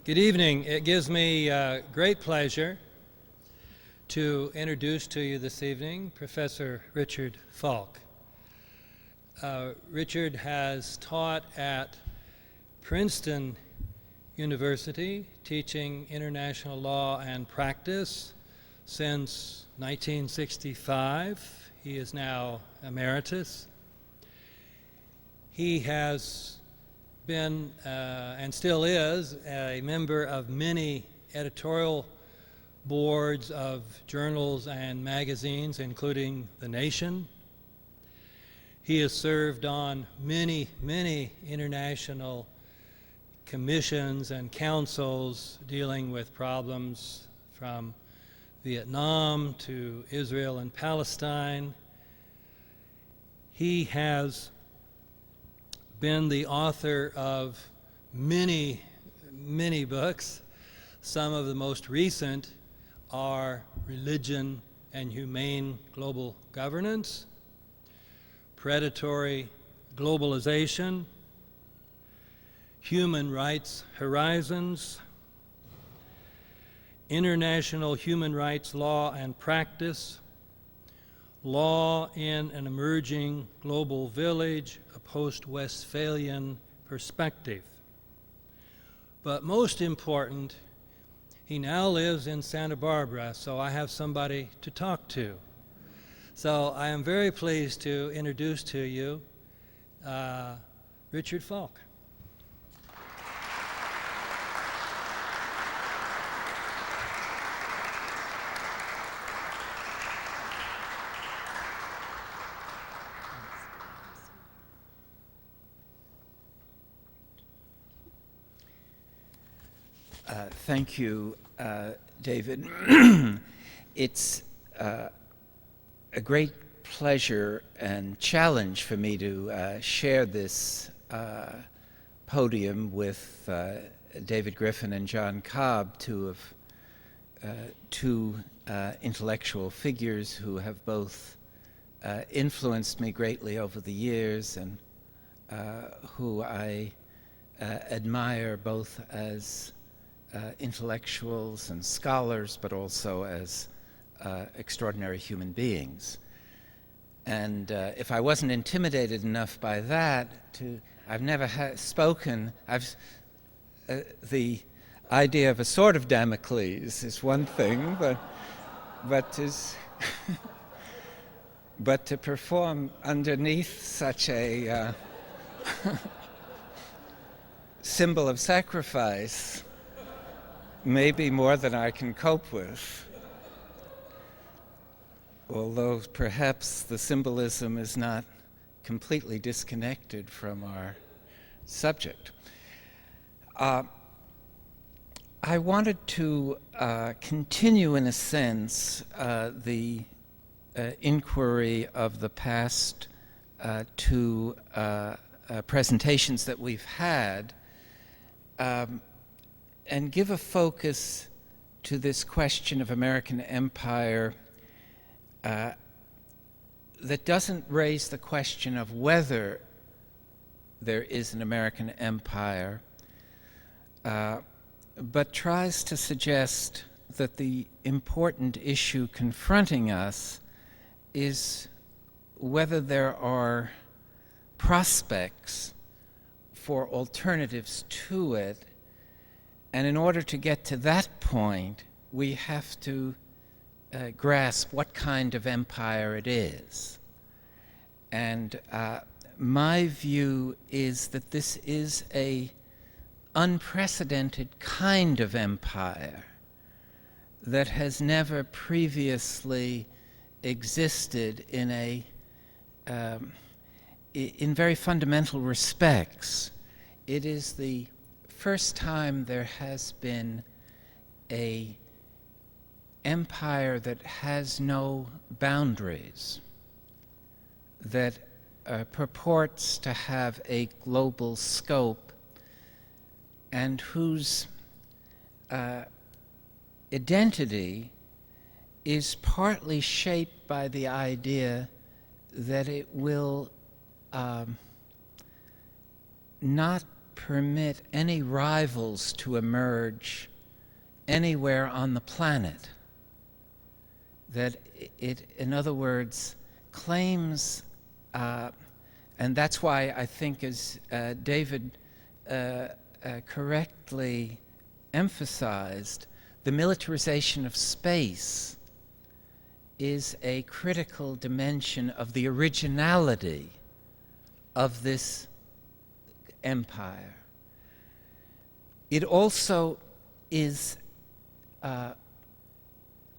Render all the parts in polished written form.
Good evening. It gives me great pleasure to introduce to you this evening Professor Richard Falk. Richard has taught at Princeton University, teaching international law and practice since 1965. He is now emeritus. He has been and still is a member of many editorial boards of journals and magazines, including The Nation. He has served on many international commissions and councils dealing with problems from Vietnam to Israel and Palestine. He has been the author of many books. Some of the most recent are Religion and Humane Global Governance, Predatory Globalization, Human Rights Horizons, International Human Rights Law and Practice, Law in an Emerging Global Village, a Post-Westphalian Perspective. But most important, he now lives in Santa Barbara, so I have somebody to talk to. So I am very pleased to introduce to you Richard Falk. Thank you, David. It's a great pleasure and challenge for me to share this podium with David Griffin and John Cobb, two intellectual figures who have both influenced me greatly over the years and who I admire both as intellectuals and scholars, but also as extraordinary human beings. And if I wasn't intimidated enough by that, I've never spoken. The idea of a sword of Damocles is one thing, but to perform underneath such a symbol of sacrifice may be more than I can cope with, although perhaps the symbolism is not completely disconnected from our subject. I wanted to continue, in a sense, the inquiry of the past two presentations that we've had, and give a focus to this question of American empire that doesn't raise the question of whether there is an American empire, but tries to suggest that the important issue confronting us is whether there are prospects for alternatives to it. And in order to get to that point, we have to grasp what kind of empire it is. And my view is that this is an unprecedented kind of empire that has never previously existed in very fundamental respects. It is the first time there has been an empire that has no boundaries, that purports to have a global scope, and whose identity is partly shaped by the idea that it will not permit any rivals to emerge anywhere on the planet. That it, in other words, claims, and that's why I think, as David correctly emphasized, the militarization of space is a critical dimension of the originality of this empire. It also is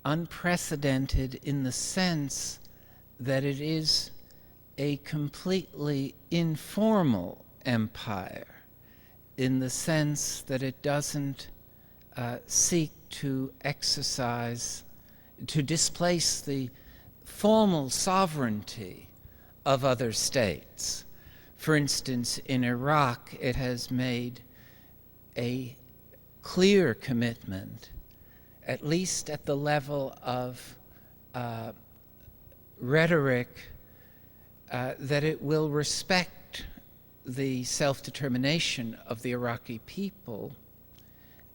unprecedented in the sense that it is a completely informal empire, in the sense that it doesn't seek to exercise, to displace the formal sovereignty of other states. For instance, in Iraq, it has made a clear commitment, at least at the level of rhetoric, that it will respect the self-determination of the Iraqi people,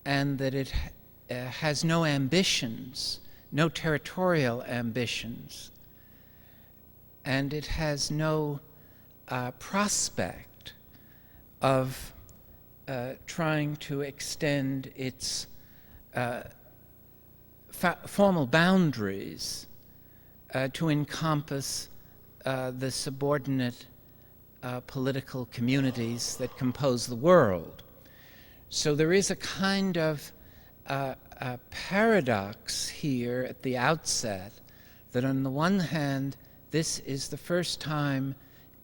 and that it has no ambitions, no territorial ambitions, and it has no prospect of trying to extend its formal boundaries to encompass the subordinate political communities that compose the world. So there is a kind of a paradox here at the outset, that on the one hand, this is the first time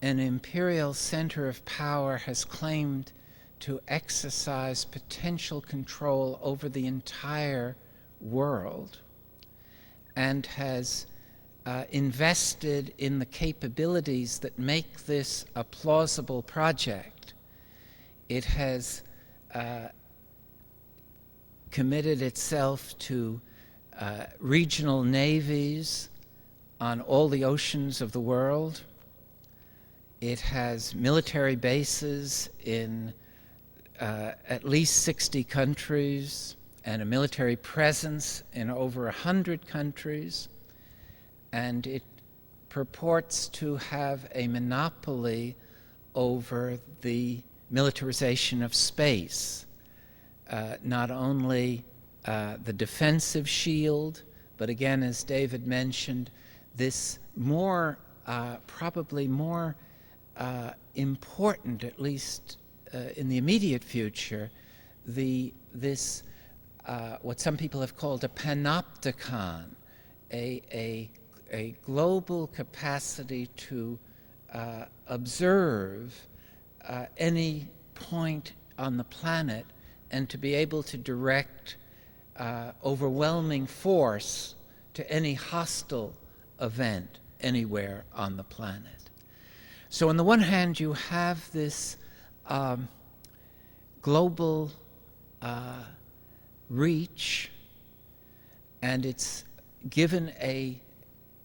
an imperial center of power has claimed to exercise potential control over the entire world, and has invested in the capabilities that make this a plausible project. It has committed itself to regional navies on all the oceans of the world. It has military bases in at least 60 countries, and a military presence in over 100 countries, and it purports to have a monopoly over the militarization of space, not only the defensive shield, but again, as David mentioned, this probably more important, at least in the immediate future, this what some people have called a panopticon, a global capacity to observe any point on the planet, and to be able to direct overwhelming force to any hostile event anywhere on the planet. So on the one hand, you have this global reach, and it's given a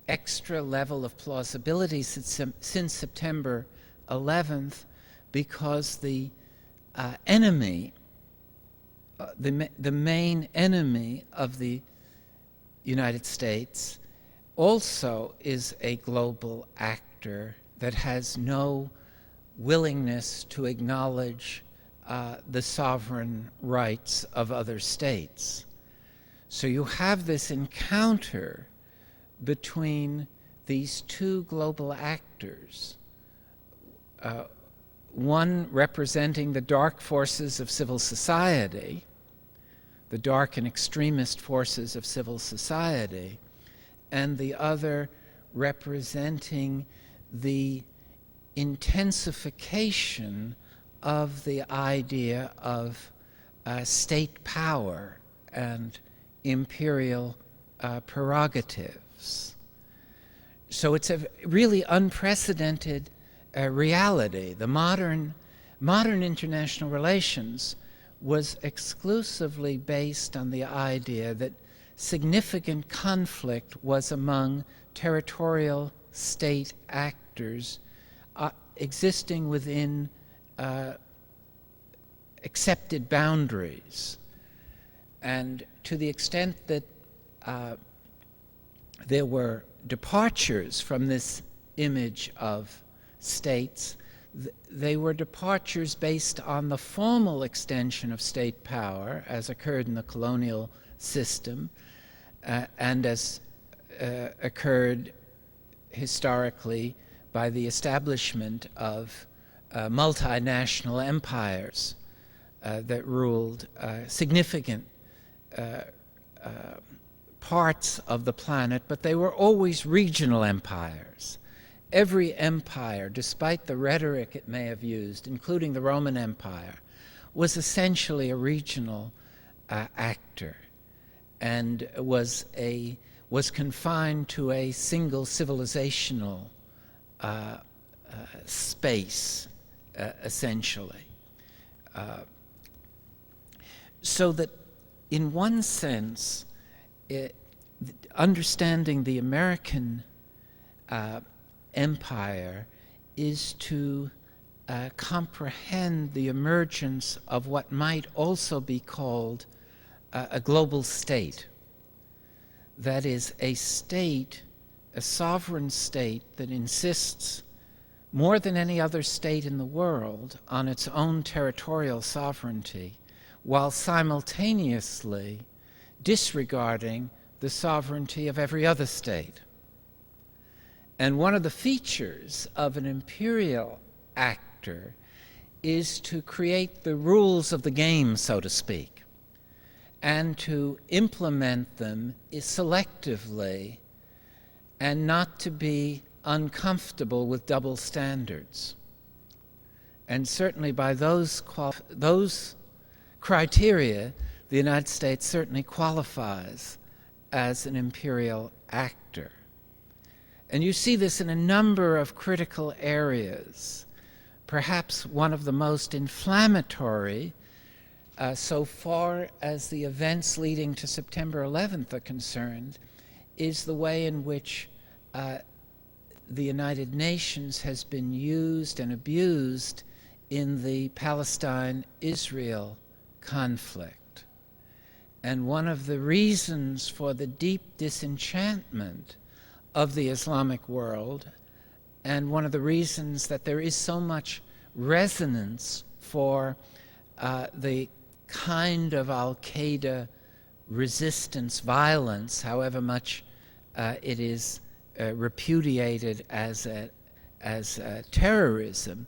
extra level of plausibility since September 11th, because the enemy, the main enemy of the United States, also is a global actor that has no willingness to acknowledge the sovereign rights of other states. So you have this encounter between these two global actors, one representing the dark forces of civil society, the dark and extremist forces of civil society, and the other representing the intensification of the idea of state power and imperial prerogatives. So it's a really unprecedented reality. The modern international relations was exclusively based on the idea that significant conflict was among territorial state actors existing within accepted boundaries. And to the extent that there were departures from this image of states, they were departures based on the formal extension of state power as occurred in the colonial system and as occurred historically by the establishment of multinational empires that ruled significant parts of the planet, but they were always regional empires. Every empire, despite the rhetoric it may have used, including the Roman Empire, was essentially a regional actor and was confined to a single civilizational space, essentially. So that in one sense, understanding the American empire is to comprehend the emergence of what might also be called a global state. That is, a state, a sovereign state that insists more than any other state in the world on its own territorial sovereignty, while simultaneously disregarding the sovereignty of every other state. And one of the features of an imperial actor is to create the rules of the game, so to speak, and to implement them selectively and not to be uncomfortable with double standards. And certainly by those criteria, the United States certainly qualifies as an imperial actor. And you see this in a number of critical areas. Perhaps one of the most inflammatory, so far as the events leading to September 11th are concerned, is the way in which the United Nations has been used and abused in the Palestine-Israel conflict. And one of the reasons for the deep disenchantment of the Islamic world, and one of the reasons that there is so much resonance for the kind of al-Qaeda resistance violence, however much it is repudiated as terrorism,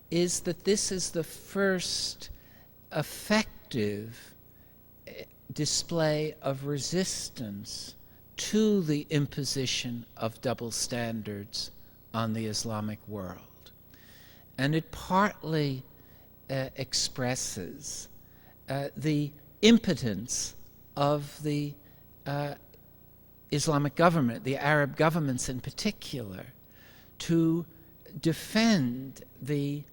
is that this is the first effective display of resistance to the imposition of double standards on the Islamic world. And it partly expresses the impotence of the Islamic government, the Arab governments in particular, to defend the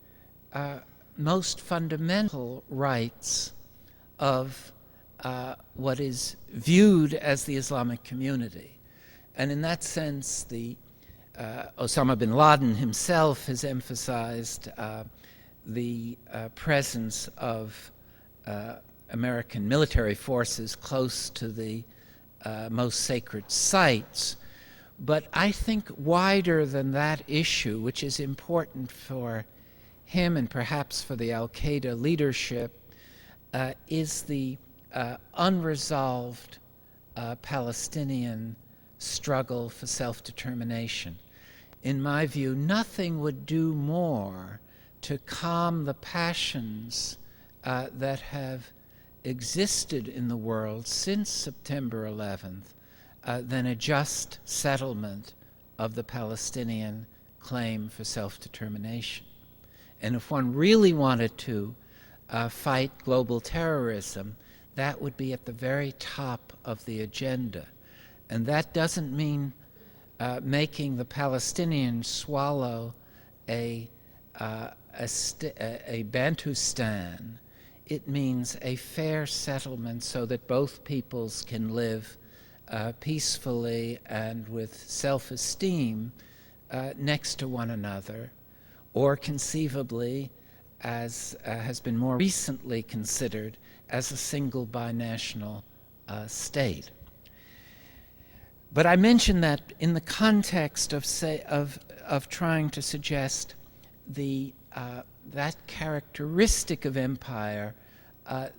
most fundamental rights of what is viewed as the Islamic community. And in that sense, Osama bin Laden himself has emphasized the presence of American military forces close to the most sacred sites. But I think wider than that issue, which is important for him and perhaps for the al-Qaeda leadership, is the unresolved Palestinian struggle for self-determination. In my view, nothing would do more to calm the passions that have existed in the world since September 11th than a just settlement of the Palestinian claim for self-determination. And if one really wanted to fight global terrorism, that would be at the very top of the agenda. And that doesn't mean making the Palestinians swallow a Bantustan. It means a fair settlement so that both peoples can live peacefully and with self-esteem next to one another, or conceivably as has been more recently considered as a single binational state. But I mention that in the context of trying to suggest that characteristic of empire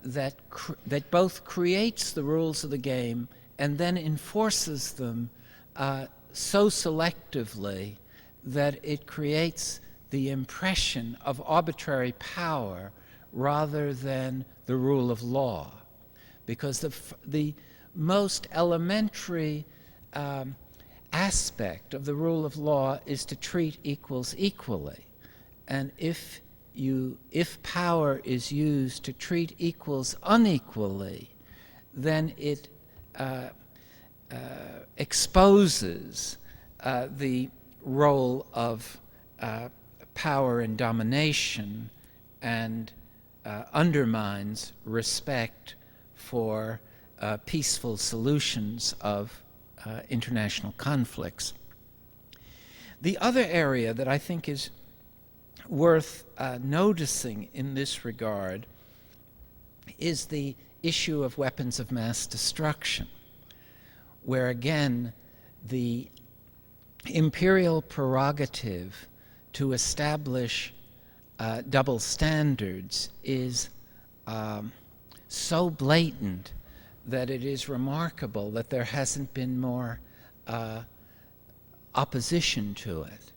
that both creates the rules of the game and then enforces them so selectively that it creates the impression of arbitrary power rather than the rule of law. Because the most elementary aspect of the rule of law is to treat equals equally. And if power is used to treat equals unequally, then it exposes the role of power and domination and undermines respect for peaceful solutions of international conflicts. The other area that I think is worth noticing in this regard is the issue of weapons of mass destruction, where again the imperial prerogative to establish double standards is so blatant that it is remarkable that there hasn't been more opposition to it.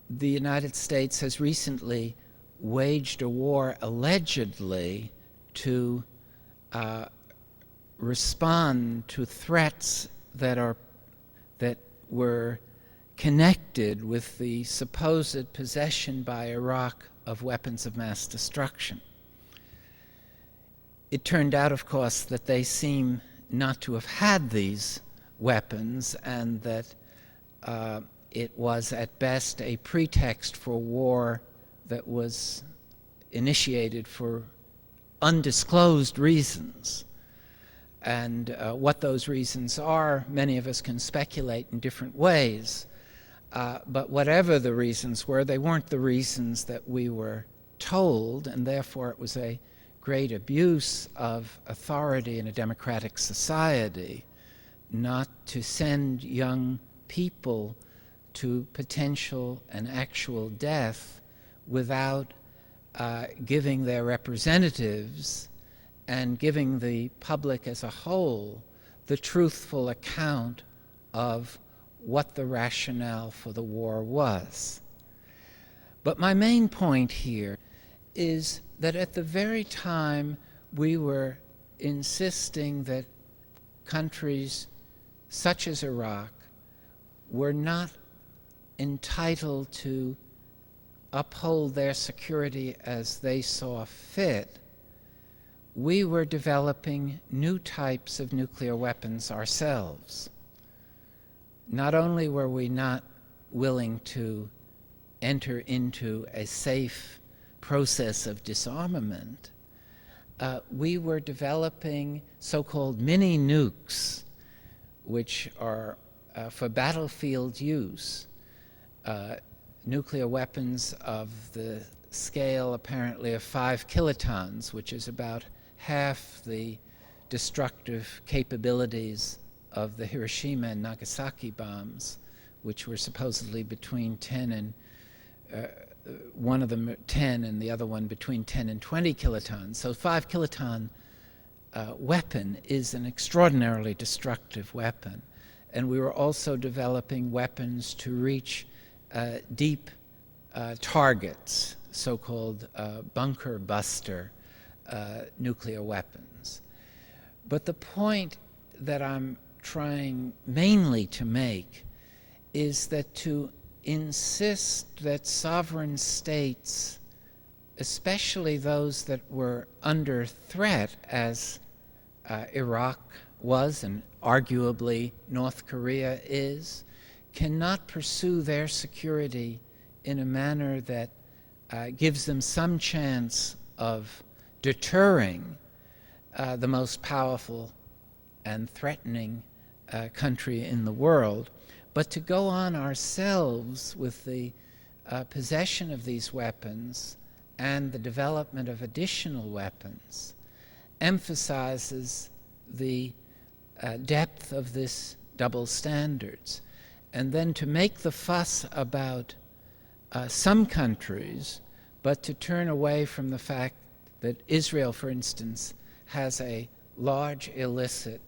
The United States has recently waged a war allegedly to respond to threats that were connected with the supposed possession by Iraq of weapons of mass destruction. It turned out, of course, that they seem not to have had these weapons, and that it was at best a pretext for war that was initiated for undisclosed reasons. And what those reasons are, many of us can speculate in different ways. But whatever the reasons were, they weren't the reasons that we were told, and therefore it was a great abuse of authority in a democratic society not to send young people to potential and actual death without giving their representatives and giving the public as a whole the truthful account of what the rationale for the war was. But my main point here is that at the very time we were insisting that countries such as Iraq were not entitled to uphold their security as they saw fit, we were developing new types of nuclear weapons ourselves. Not only were we not willing to enter into a safe process of disarmament, we were developing so-called mini nukes, which are for battlefield use, nuclear weapons of the scale apparently of 5 kilotons, which is about half the destructive capabilities of the Hiroshima and Nagasaki bombs, which were supposedly between 10 and one of them 10 and the other one between 10 and 20 kilotons. So 5 kiloton weapon is an extraordinarily destructive weapon. And we were also developing weapons to reach deep targets, so-called bunker buster nuclear weapons. But the point that I'm trying mainly to make is that to insist that sovereign states, especially those that were under threat, as Iraq was and arguably North Korea is, cannot pursue their security in a manner that gives them some chance of deterring the most powerful and threatening country in the world, but to go on ourselves with the possession of these weapons and the development of additional weapons emphasizes the depth of this double standards. And then to make the fuss about some countries, but to turn away from the fact that Israel, for instance, has a large illicit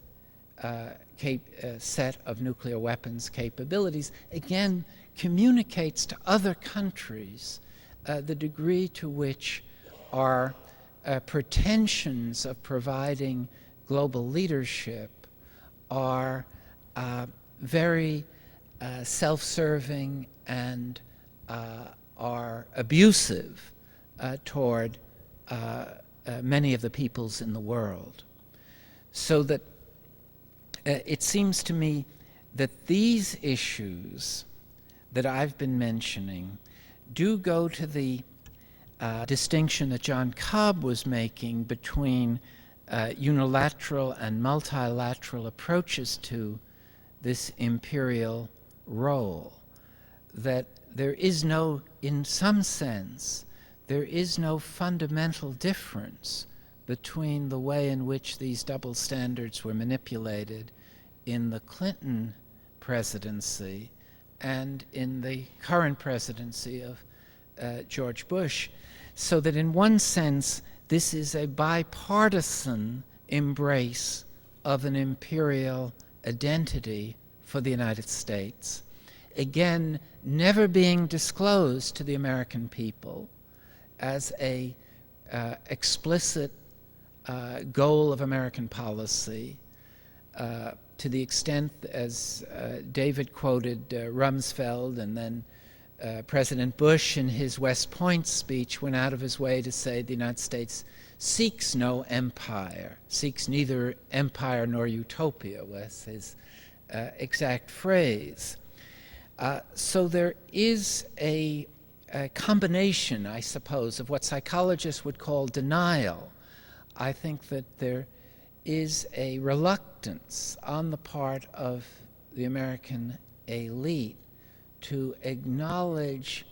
set of nuclear weapons capabilities, again communicates to other countries the degree to which our pretensions of providing global leadership are very self-serving and are abusive toward many of the peoples in the world. So that it seems to me that these issues that I've been mentioning do go to the distinction that John Cobb was making between unilateral and multilateral approaches to this imperial role. That there is no, in some sense, there is no fundamental difference between the way in which these double standards were manipulated in the Clinton presidency and in the current presidency of George Bush, so that in one sense this is a bipartisan embrace of an imperial identity for the United States, again never being disclosed to the American people as a explicit goal of American policy, to the extent, as David quoted Rumsfeld, and then President Bush in his West Point speech went out of his way to say the United States seeks no empire, seeks neither empire nor utopia, was his exact phrase. So there is a combination, I suppose, of what psychologists would call denial. I think that there is a reluctance on the part of the American elite to acknowledge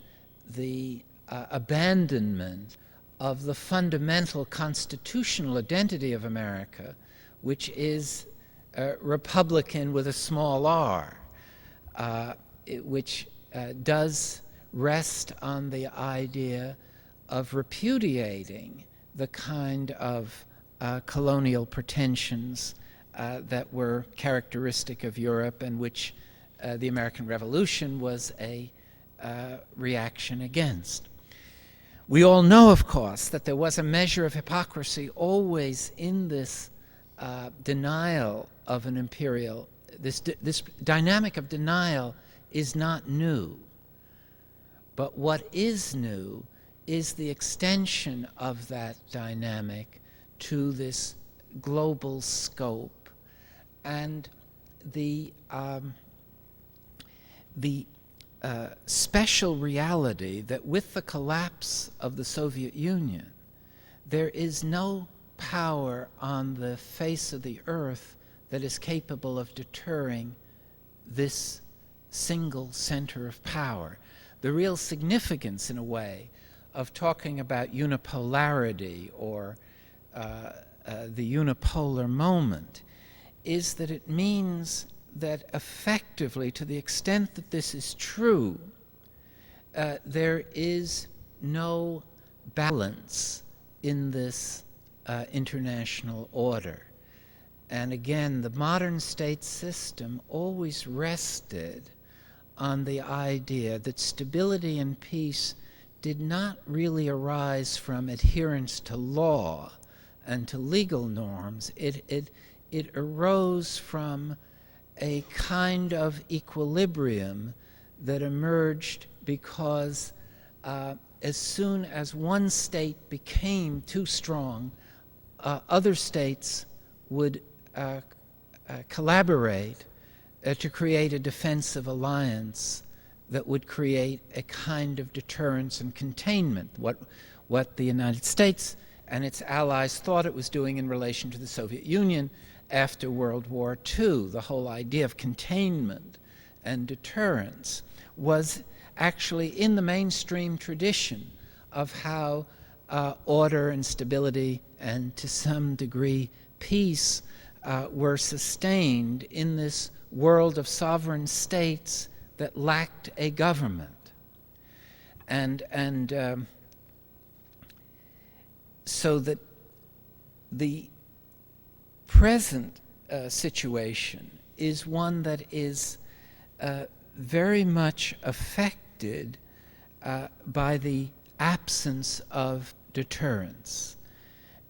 the abandonment of the fundamental constitutional identity of America, which is Republican with a small r, which does rest on the idea of repudiating the kind of colonial pretensions that were characteristic of Europe, and which the American Revolution was a reaction against. We all know, of course, that there was a measure of hypocrisy always in this denial of an imperial. This dynamic of denial is not new. But what is new is the extension of that dynamic to this global scope, and the special reality that with the collapse of the Soviet Union, there is no power on the face of the earth that is capable of deterring this single center of power. The real significance, in a way, of talking about unipolarity or the unipolar moment is that it means that effectively, to the extent that this is true, there is no balance in this international order. And again, the modern state system always rested on the idea that stability and peace did not really arise from adherence to law and to legal norms. It arose from a kind of equilibrium that emerged because as soon as one state became too strong, other states would collaborate to create a defensive alliance that would create a kind of deterrence and containment, what the United States and its allies thought it was doing in relation to the Soviet Union after World War II. The whole idea of containment and deterrence was actually in the mainstream tradition of how order and stability and to some degree peace were sustained in this world of sovereign states that lacked a government. And so that the present situation is one that is very much affected by the absence of deterrence.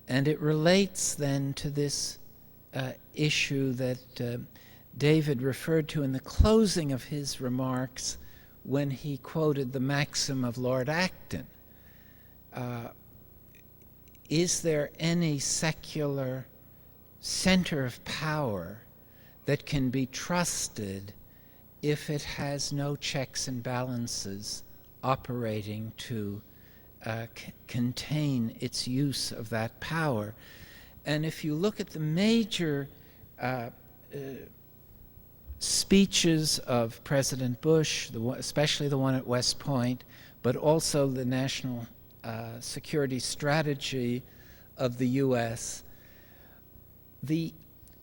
And it relates then to this issue that David referred to in the closing of his remarks when he quoted the maxim of Lord Acton. Is there any secular center of power that can be trusted if it has no checks and balances operating to contain its use of that power? And if you look at the major speeches of President Bush, especially the one at West Point, but also the national security strategy of the U.S., the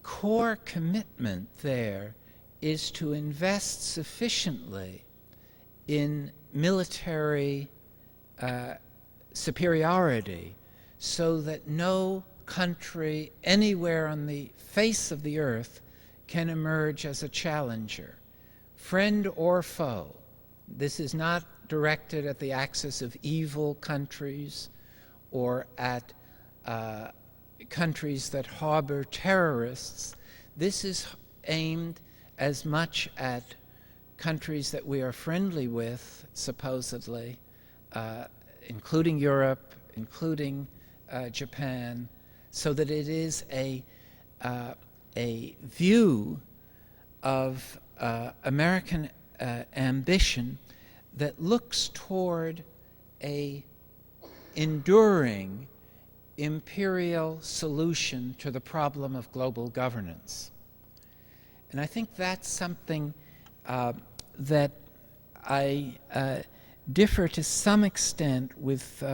core commitment there is to invest sufficiently in military superiority so that no country anywhere on the face of the earth can emerge as a challenger, friend or foe. This is not directed at the axis of evil countries or at countries that harbor terrorists. This is aimed as much at countries that we are friendly with, supposedly, including Europe, including Japan, so that it is a view of American ambition that looks toward a enduring imperial solution to the problem of global governance. And I think that's something that I differ to some extent with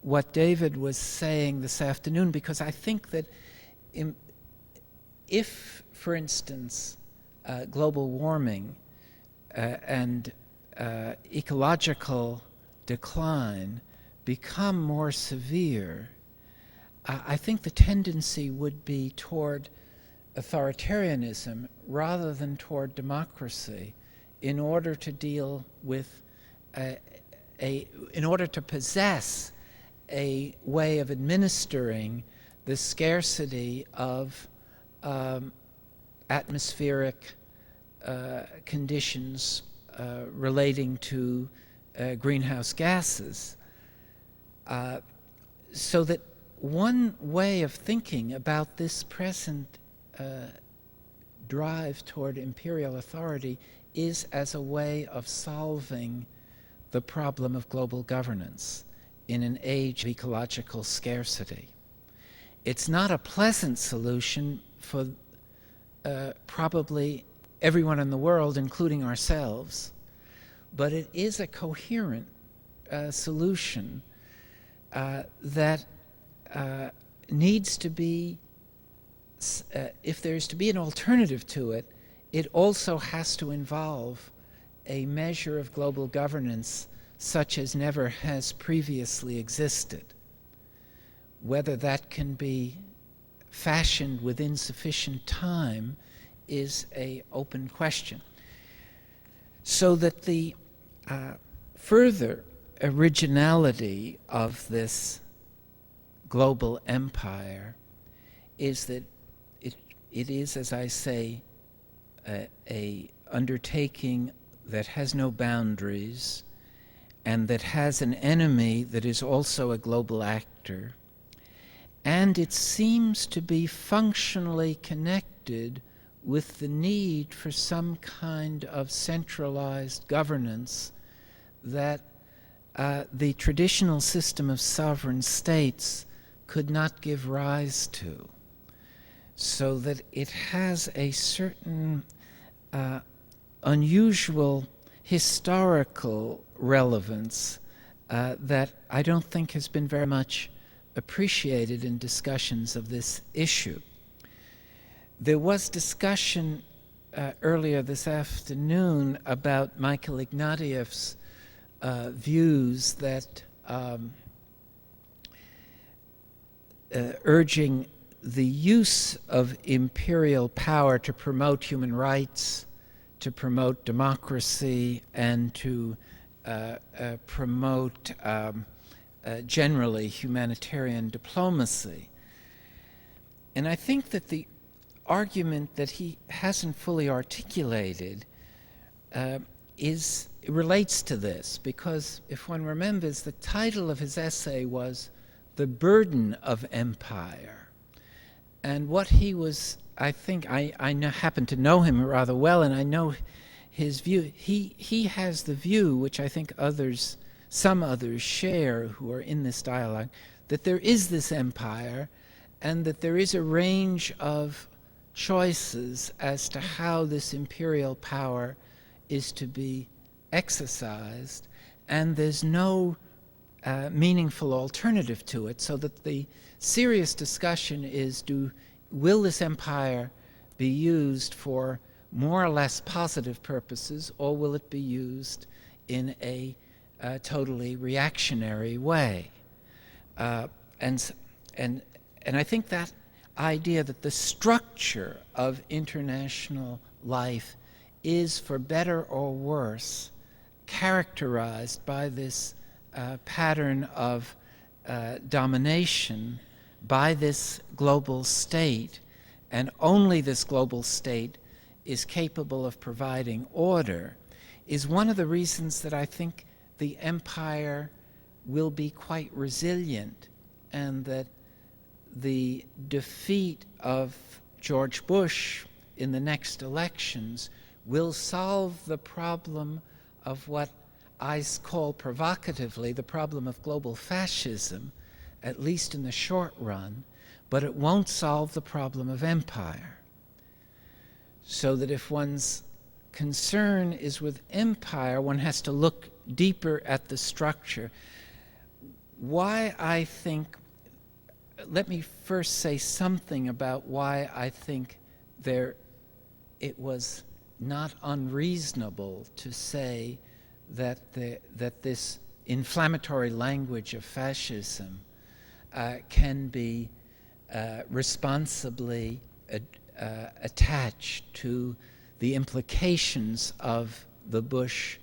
what David was saying this afternoon, because I think that if, for instance, global warming and ecological decline become more severe, I think the tendency would be toward authoritarianism rather than toward democracy in order to deal with in order to possess a way of administering the scarcity of atmospheric conditions relating to greenhouse gases. So that one way of thinking about this present drive toward imperial authority is as a way of solving the problem of global governance in an age of ecological scarcity. It's not a pleasant solution for probably everyone in the world, including ourselves, but it is a coherent solution that needs to be, if there's to be an alternative to it, it also has to involve a measure of global governance such as never has previously existed. Whether that can be fashioned within sufficient time is an open question. So that the further originality of this global empire is that it is, as I say, a undertaking that has no boundaries and that has an enemy that is also a global actor, and it seems to be functionally connected with the need for some kind of centralized governance that the traditional system of sovereign states could not give rise to, so that it has a certain unusual historical relevance that I don't think has been very much appreciated in discussions of this issue. There was discussion earlier this afternoon about Michael Ignatieff's views that urging the use of imperial power to promote human rights, to promote democracy, and to promote generally humanitarian diplomacy. And I think that the argument that he hasn't fully articulated relates to this, because if one remembers, the title of his essay was "The Burden of Empire." And what he was, I think, I happen to know him rather well, and I know his view. He has the view, which I think some others share who are in this dialogue, that there is this empire and that there is a range of choices as to how this imperial power is to be exercised, and there's no meaningful alternative to it, so that the serious discussion is, will this empire be used for more or less positive purposes, or will it be used in a totally reactionary way? And I think that idea that the structure of international life is, for better or worse, characterized by this pattern of domination by this global state, and only this global state is capable of providing order, is one of the reasons that I think the empire will be quite resilient, and that the defeat of George Bush in the next elections will solve the problem of what I call provocatively the problem of global fascism, at least in the short run, but it won't solve the problem of empire. So that if one's concern is with empire, one has to look deeper at the structure. Why I think, let me first say something about why I think it was not unreasonable to say that this inflammatory language of fascism can be responsibly attached to the implications of the Bush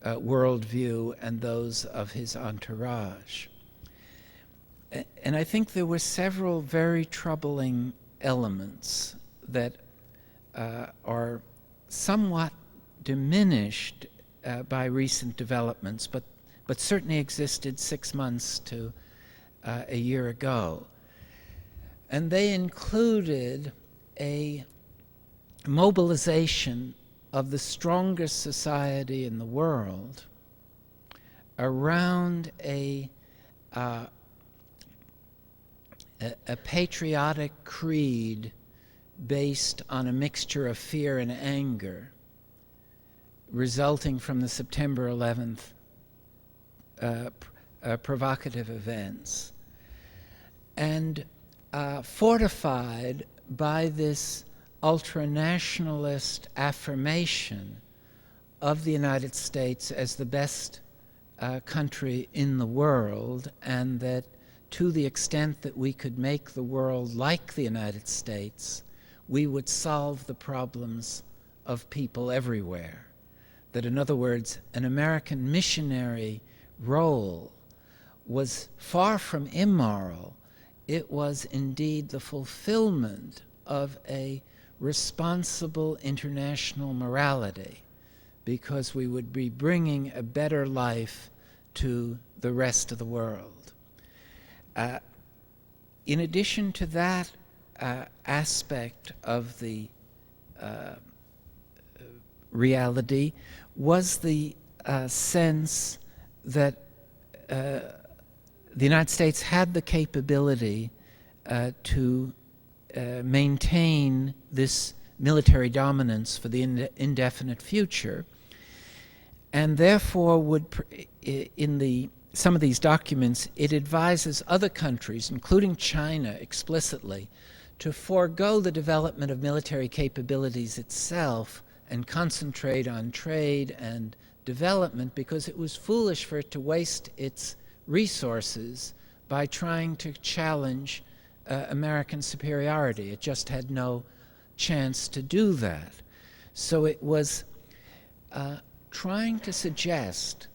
worldview and those of his entourage. And I think there were several very troubling elements that are somewhat diminished by recent developments, but certainly existed 6 months to a year ago. And they included a mobilization of the strongest society in the world around a patriotic creed based on a mixture of fear and anger, resulting from the September 11th provocative events, and fortified by this ultranationalist affirmation of the United States as the best country in the world, and that to the extent that we could make the world like the United States, we would solve the problems of people everywhere. That, in other words, an American missionary role was far from immoral. It was indeed the fulfillment of a responsible international morality, because we would be bringing a better life to the rest of the world. In addition to that aspect of the reality was the sense that the United States had the capability to maintain this military dominance for the indefinite future, and therefore in some of these documents, it advises other countries, including China explicitly, to forego the development of military capabilities itself and concentrate on trade and development, because it was foolish for it to waste its resources by trying to challenge American superiority. It just had no chance to do that. So it was trying to suggest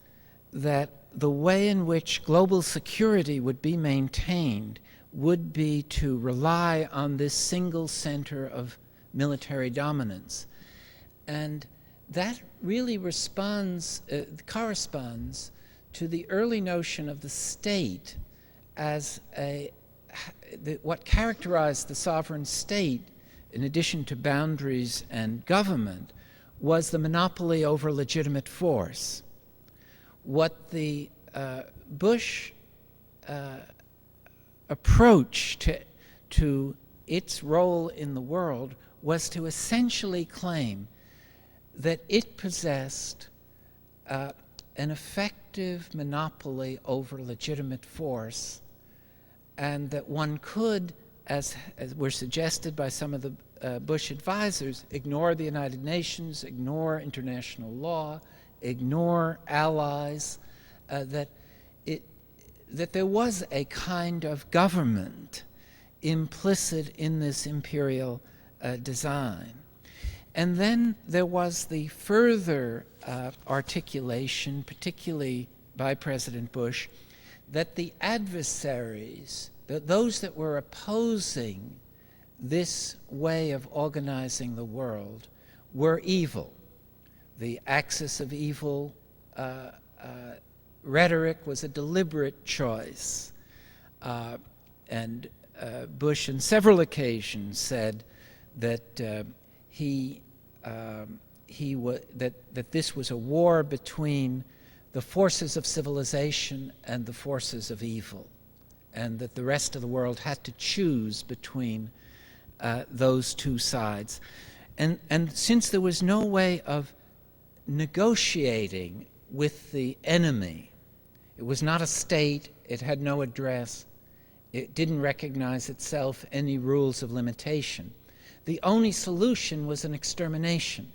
that the way in which global security would be maintained would be to rely on this single center of military dominance. And that really corresponds to the early notion of the state as what characterized the sovereign state, in addition to boundaries and government, was the monopoly over legitimate force. What the Bush approach to its role in the world was to essentially claim that it possessed an effective monopoly over legitimate force, and that one could, as were suggested by some of the Bush advisors, ignore the United Nations, ignore international law, ignore allies, that there was a kind of government implicit in this imperial design. And then there was the further articulation, particularly by President Bush, that the adversaries, those that were opposing this way of organizing the world, were evil. The axis of evil rhetoric was a deliberate choice. And Bush, on several occasions, said that that this was a war between the forces of civilization and the forces of evil, and that the rest of the world had to choose between those two sides. And since there was no way of negotiating with the enemy, it was not a state, it had no address, it didn't recognize itself any rules of limitation. The only solution was an extermination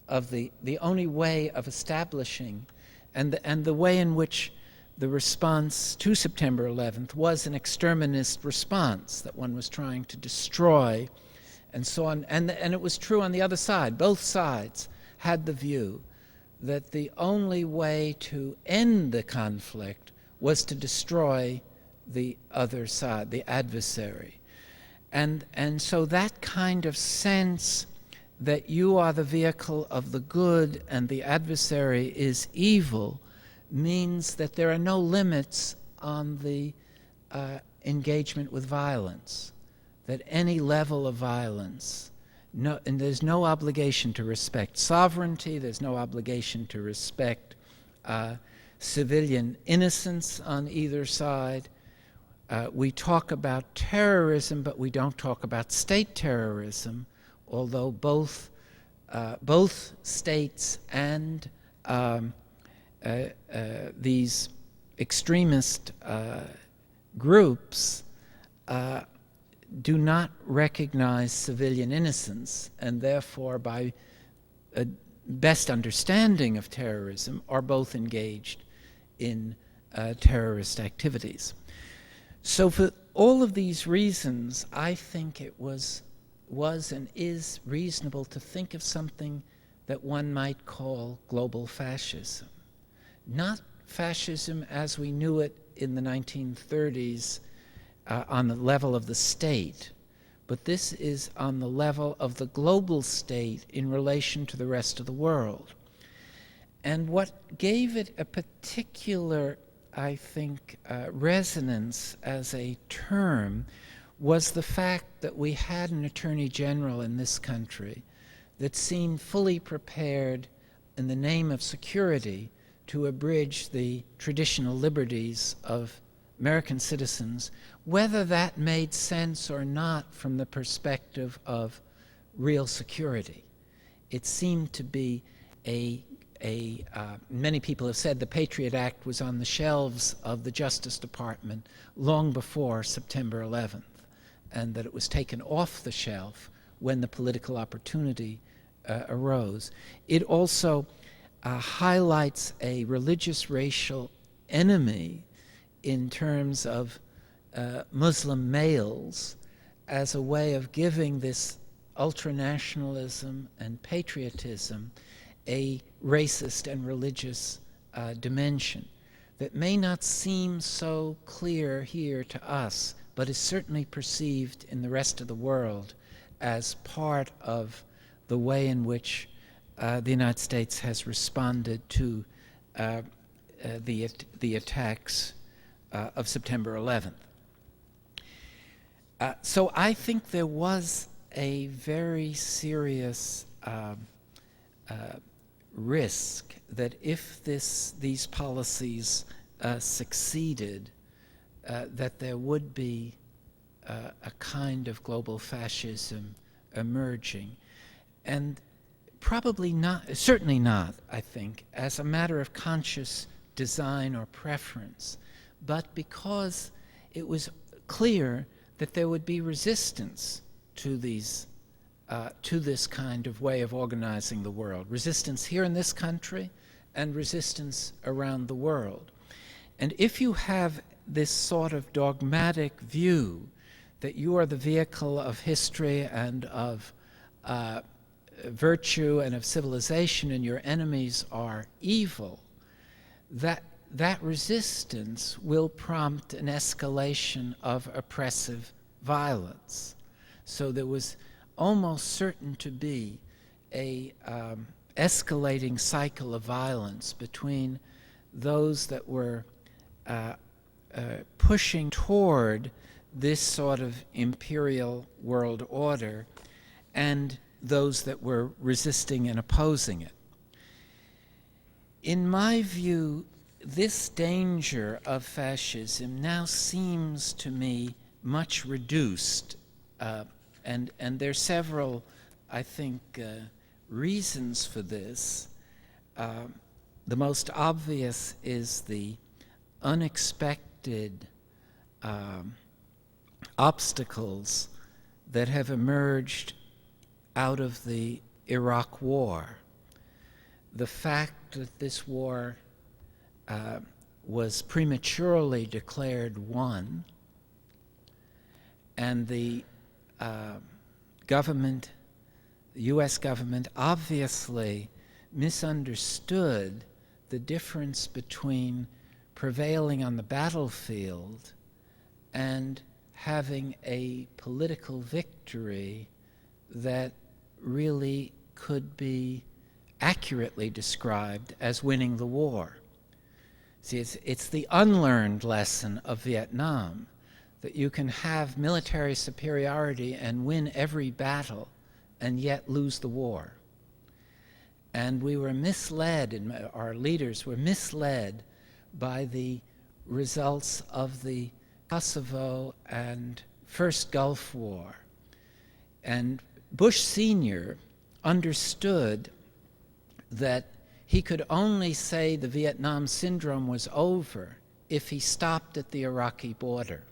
of the only way of establishing, and the way in which the response to September 11th was an exterminist response, that one was trying to destroy and so on. And it was true on the other side. Both sides had the view that the only way to end the conflict was to destroy the other side, the adversary. And so that kind of sense that you are the vehicle of the good and the adversary is evil means that there are no limits on the engagement with violence, that any level of violence, and there's no obligation to respect sovereignty, there's no obligation to respect civilian innocence on either side. We talk about terrorism, but we don't talk about state terrorism, although both states and these extremist groups do not recognize civilian innocence, and therefore, by a best understanding of terrorism, are both engaged in terrorist activities. So for all of these reasons, I think it was and is reasonable to think of something that one might call global fascism. Not fascism as we knew it in the 1930s on the level of the state, but this is on the level of the global state in relation to the rest of the world. And what gave it a particular, I think, resonance as a term was the fact that we had an attorney general in this country that seemed fully prepared in the name of security to abridge the traditional liberties of American citizens, whether that made sense or not from the perspective of real security. It seemed to be a many people have said the Patriot Act was on the shelves of the Justice Department long before September 11th, and that it was taken off the shelf when the political opportunity arose. It also highlights a religious racial enemy in terms of Muslim males as a way of giving this ultranationalism and patriotism a racist and religious dimension that may not seem so clear here to us, but is certainly perceived in the rest of the world as part of the way in which the United States has responded to the attacks of September 11th. So I think there was a very serious risk that if these policies succeeded, that there would be a kind of global fascism emerging. And probably not, certainly not, I think, as a matter of conscious design or preference, but because it was clear that there would be resistance to these to this kind of way of organizing the world. Resistance here in this country and resistance around the world. And if you have this sort of dogmatic view that you are the vehicle of history and of virtue and of civilization and your enemies are evil, that resistance will prompt an escalation of oppressive violence. So there was almost certain to be a escalating cycle of violence between those that were pushing toward this sort of imperial world order and those that were resisting and opposing it. In my view, this danger of fascism now seems to me much reduced, and there's several, I think, reasons for this. The most obvious is the unexpected obstacles that have emerged out of the Iraq War. The fact that this war was prematurely declared won, and the government, the U.S. government, obviously misunderstood the difference between prevailing on the battlefield and having a political victory that really could be accurately described as winning the war. See, it's the unlearned lesson of Vietnam, that you can have military superiority and win every battle and yet lose the war. And we were misled, and our leaders were misled by the results of the Kosovo and First Gulf War. And Bush Sr. understood that he could only say the Vietnam syndrome was over if he stopped at the Iraqi border.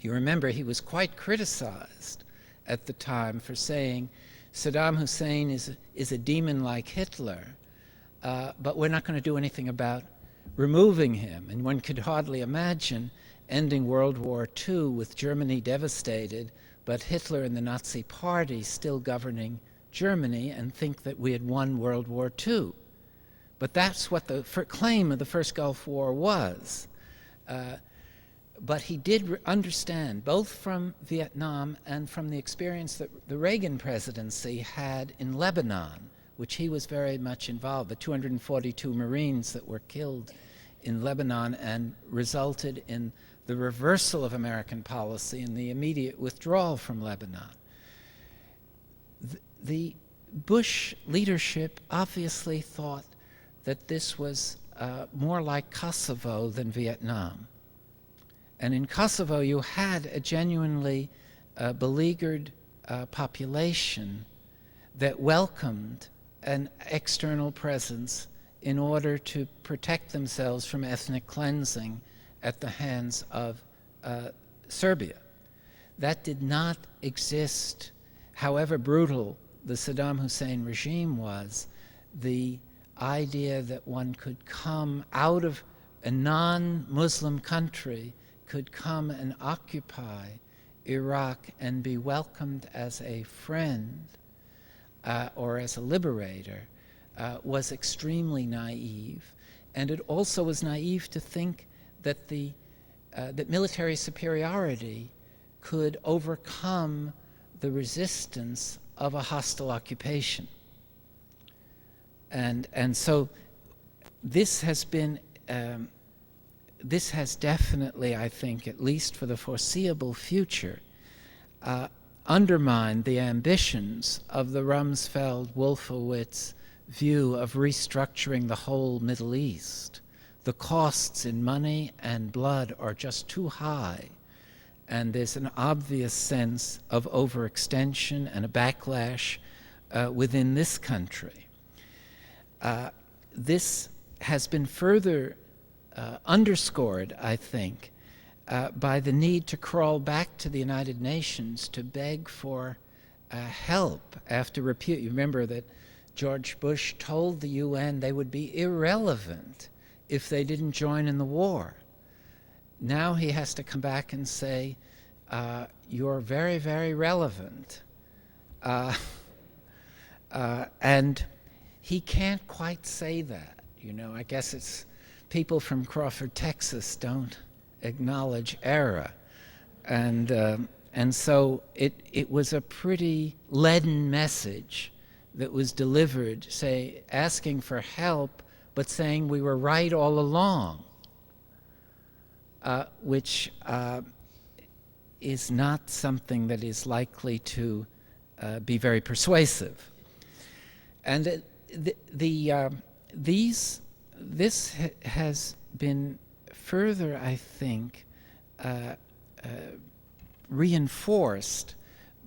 You remember he was quite criticized at the time for saying Saddam Hussein is a demon like Hitler, but we're not going to do anything about removing him. And one could hardly imagine ending World War II with Germany devastated, but Hitler and the Nazi Party still governing Germany, and think that we had won World War II. But that's what the claim of the First Gulf War was. But he did understand, both from Vietnam and from the experience that the Reagan presidency had in Lebanon, which he was very much involved, the 242 Marines that were killed in Lebanon and resulted in the reversal of American policy and the immediate withdrawal from Lebanon. The Bush leadership obviously thought that this was more like Kosovo than Vietnam. And in Kosovo, you had a genuinely beleaguered population that welcomed an external presence in order to protect themselves from ethnic cleansing at the hands of Serbia. That did not exist, however brutal the Saddam Hussein regime was. The idea that one could come out of a non-Muslim country, could come and occupy Iraq and be welcomed as a friend or as a liberator was extremely naive. And it also was naive to think that that military superiority could overcome the resistance of a hostile occupation. And so this has been, this has definitely, I think, at least for the foreseeable future, undermined the ambitions of the Rumsfeld-Wolfowitz view of restructuring the whole Middle East. The costs in money and blood are just too high, and there's an obvious sense of overextension and a backlash within this country. This has been further underscored, I think, by the need to crawl back to the United Nations to beg for help after repeal. You remember that George Bush told the UN they would be irrelevant if they didn't join in the war. Now he has to come back and say, you're very, very relevant. And he can't quite say that. You know, I guess it's people from Crawford, Texas don't acknowledge error. And so it was a pretty leaden message that was delivered, say, asking for help, but saying we were right all along, which is not something that is likely to be very persuasive. And this has been further, I think, reinforced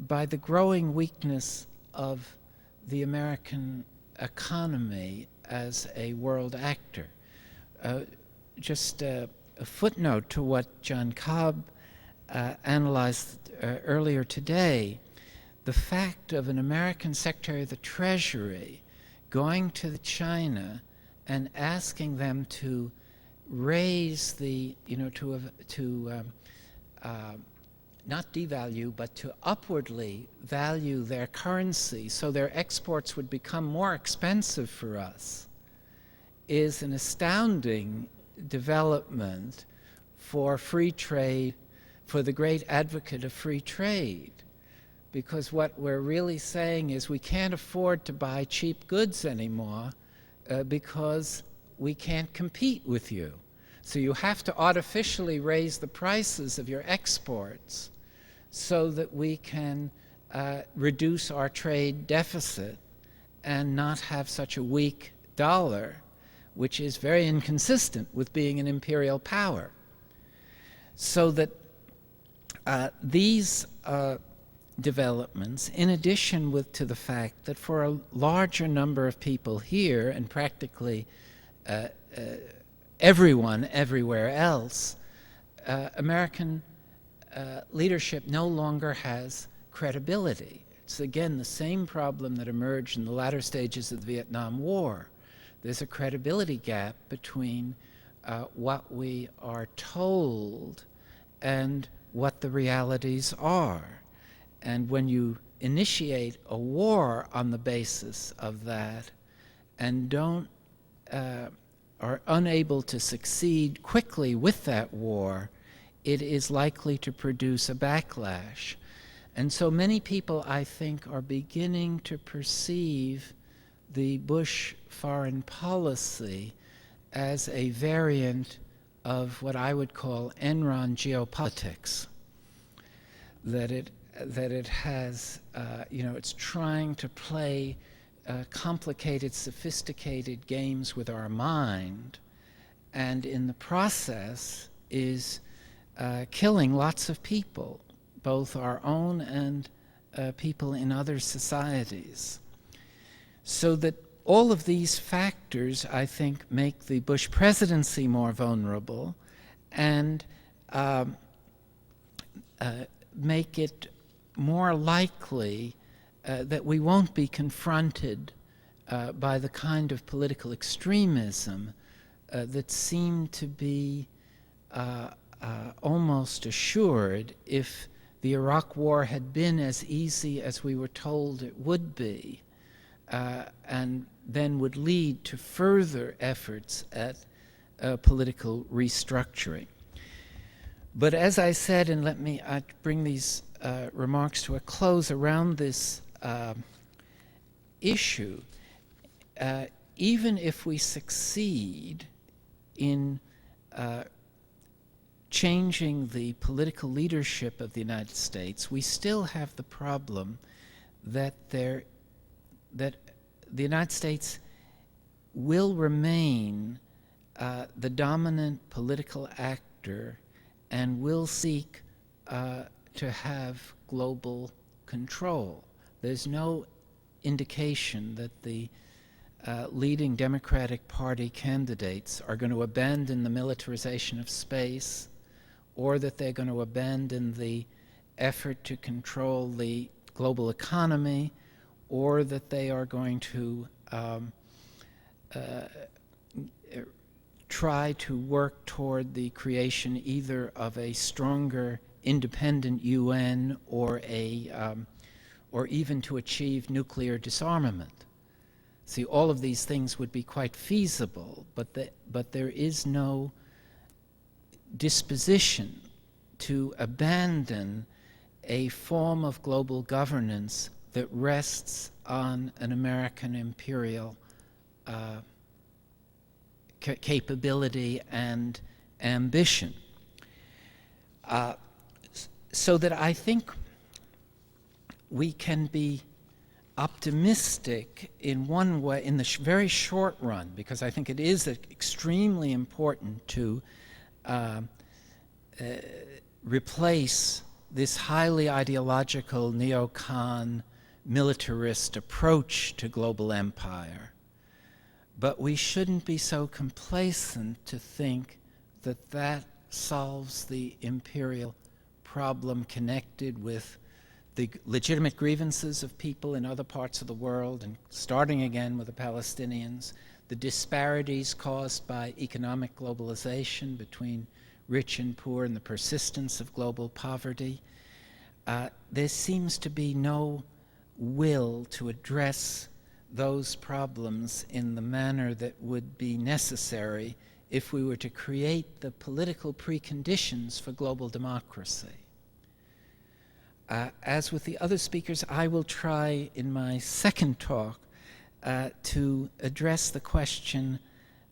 by the growing weakness of the American economy as a world actor. Just a footnote to what John Cobb analyzed earlier today, the fact of an American Secretary of the Treasury going to China and asking them to raise the, not devalue, but to upwardly value their currency so their exports would become more expensive for us, is an astounding development for free trade, for the great advocate of free trade. Because what we're really saying is we can't afford to buy cheap goods anymore because we can't compete with you. So you have to artificially raise the prices of your exports so that we can reduce our trade deficit and not have such a weak dollar, which is very inconsistent with being an imperial power. So that these developments, in addition to the fact that for a larger number of people here and practically everyone everywhere else, American leadership no longer has credibility. It's again the same problem that emerged in the latter stages of the Vietnam War. There's a credibility gap between what we are told and what the realities are. And when you initiate a war on the basis of that and are unable to succeed quickly with that war, it is likely to produce a backlash. And so many people, I think, are beginning to perceive the Bush foreign policy as a variant of what I would call Enron geopolitics. That it has, it's trying to play complicated, sophisticated games with our mind, and in the process is killing lots of people, both our own and people in other societies. So that all of these factors, I think, make the Bush presidency more vulnerable and make it more likely that we won't be confronted by the kind of political extremism that seemed to be almost assured if the Iraq War had been as easy as we were told it would be, and then would lead to further efforts at political restructuring. But as I said, and let me bring these remarks to a close around this issue, even if we succeed in changing the political leadership of the United States, we still have the problem that the United States will remain the dominant political actor and will seek to have global control. There's no indication that the leading Democratic Party candidates are going to abandon the militarization of space, or that they're going to abandon the effort to control the global economy, or that they are going to try to work toward the creation either of a stronger independent UN or even to achieve nuclear disarmament. See, all of these things would be quite feasible, but there is no disposition to abandon a form of global governance that rests on an American imperial capability and ambition. So that I think we can be optimistic in one way, in the very short run, because I think it is extremely important to replace this highly ideological neocon militarist approach to global empire. But we shouldn't be so complacent to think that that solves the imperial problem connected with the legitimate grievances of people in other parts of the world, and starting again with the Palestinians, the disparities caused by economic globalization between rich and poor, and the persistence of global poverty. There seems to be no will to address those problems in the manner that would be necessary if we were to create the political preconditions for global democracy. As with the other speakers, I will try in my second talk to address the question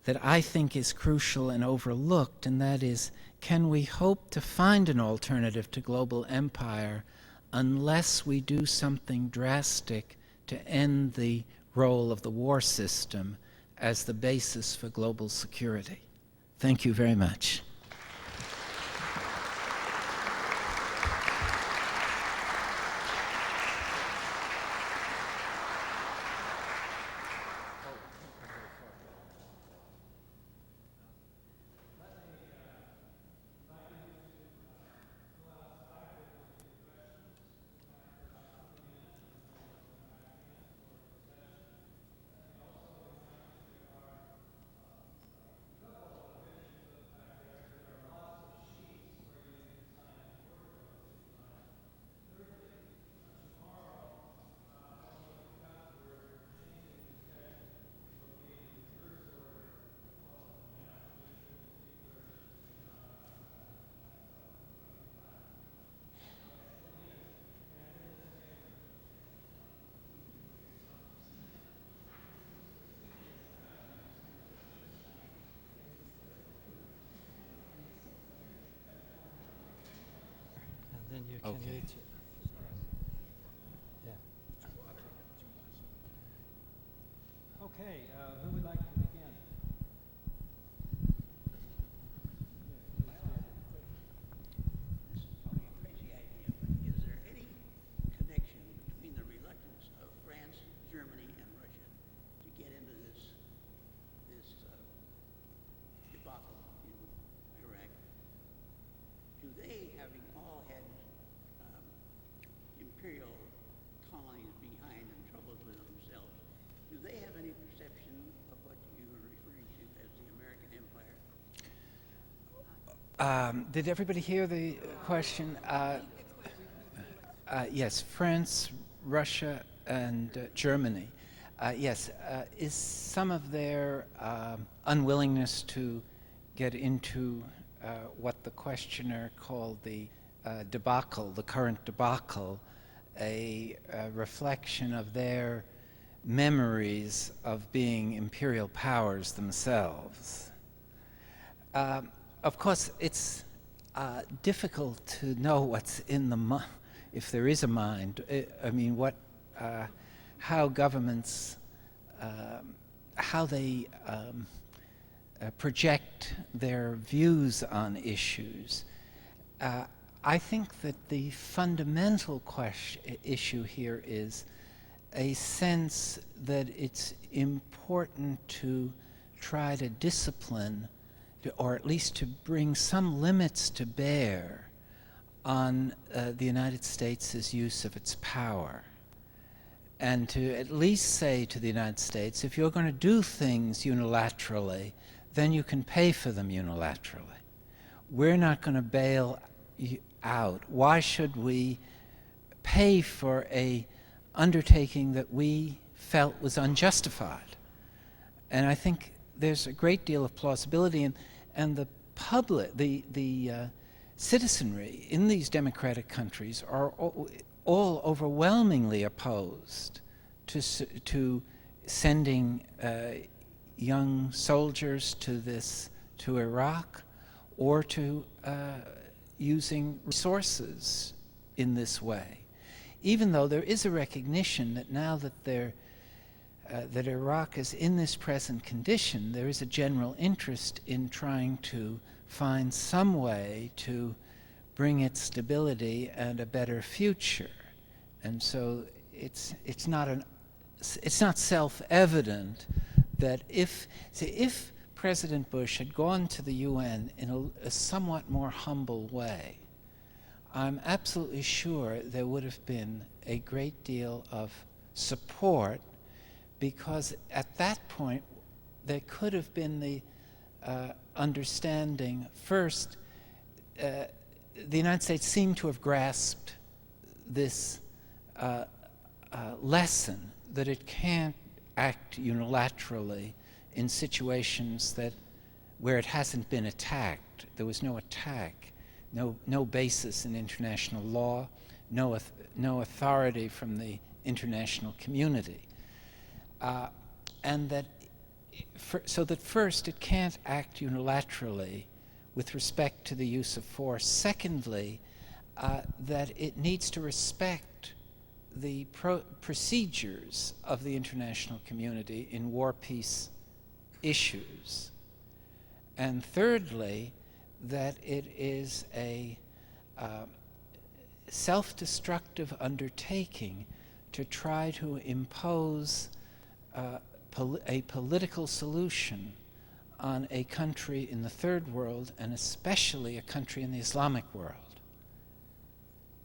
that I think is crucial and overlooked, and that is, can we hope to find an alternative to global empire unless we do something drastic to end the role of the war system as the basis for global security? Thank you very much. Then you can Okay. reach it. Yeah. Okay, who would like to begin? This is probably a crazy idea, but is there any connection between the reluctance of France, Germany, and Russia to get into Did everybody hear the question? Yes, France, Russia, and Germany. Yes, is some of their unwillingness to get into what the questioner called the debacle, the current debacle, a reflection of their memories of being imperial powers themselves? Of course, it's difficult to know what's in the mind, if there is a mind. I mean, how governments, how they project their views on issues. I think that the fundamental issue here is a sense that it's important to try to discipline, or at least to bring some limits to bear on the United States' use of its power. And to at least say to the United States, if you're going to do things unilaterally, then you can pay for them unilaterally. We're not going to bail you out. Why should we pay for a undertaking that we felt was unjustified? And I think there's a great deal of plausibility, and the public, the citizenry in these democratic countries are all overwhelmingly opposed to sending young soldiers to Iraq, or to using resources in this way, even though there is a recognition that now that that Iraq is in this present condition, there is a general interest in trying to find some way to bring it stability and a better future. And so it's not self-evident that if President Bush had gone to the UN in a somewhat more humble way, I'm absolutely sure there would have been a great deal of support, because at that point there could have been the understanding. First, the United States seemed to have grasped this lesson that it can't act unilaterally in situations where it hasn't been attacked. There was no attack, no basis in international law, no authority from the international community. And so that first, it can't act unilaterally with respect to the use of force. Secondly, that it needs to respect the procedures of the international community in war-peace issues. And thirdly, that it is a self-destructive undertaking to try to impose a political solution on a country in the third world, and especially a country in the Islamic world.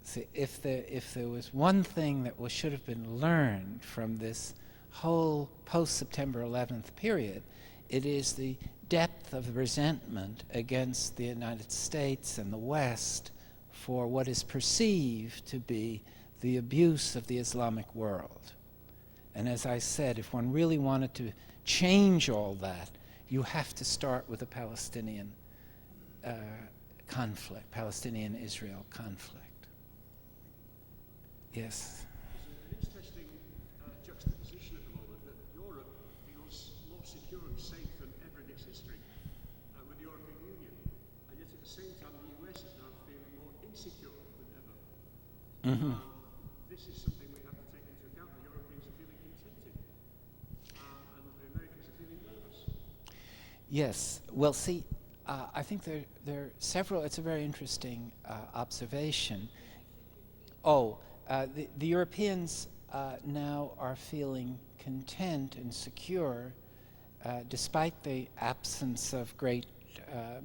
See, if there was one thing that should have been learned from this whole post-September 11th period, it is the depth of resentment against the United States and the West for what is perceived to be the abuse of the Islamic world. And as I said, if one really wanted to change all that, you have to start with the Palestinian conflict, Palestinian-Israel conflict. Yes? There's an interesting juxtaposition at the moment that Europe feels more secure and safe than ever in its history with the European Union. And yet at the same time, the US is now feeling more insecure than ever. Mm-hmm. This is something we have to take into account. The Europeans are feeling contented, and the Americans are feeling nervous. Yes. Well, see, I think there are several. It's a very interesting observation. The Europeans now are feeling content and secure, despite the absence of great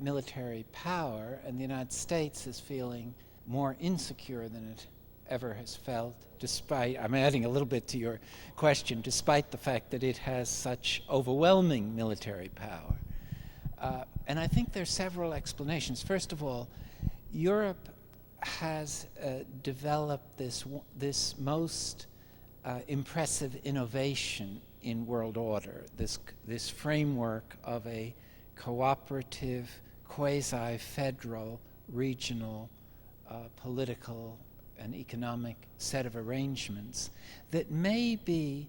military power, and the United States is feeling more insecure than it ever has felt, despite, I'm adding a little bit to your question, despite the fact that it has such overwhelming military power. And I think there's several explanations. First of all, Europe has developed this most impressive innovation in world order, this framework of a cooperative, quasi-federal, regional, political and economic set of arrangements that may be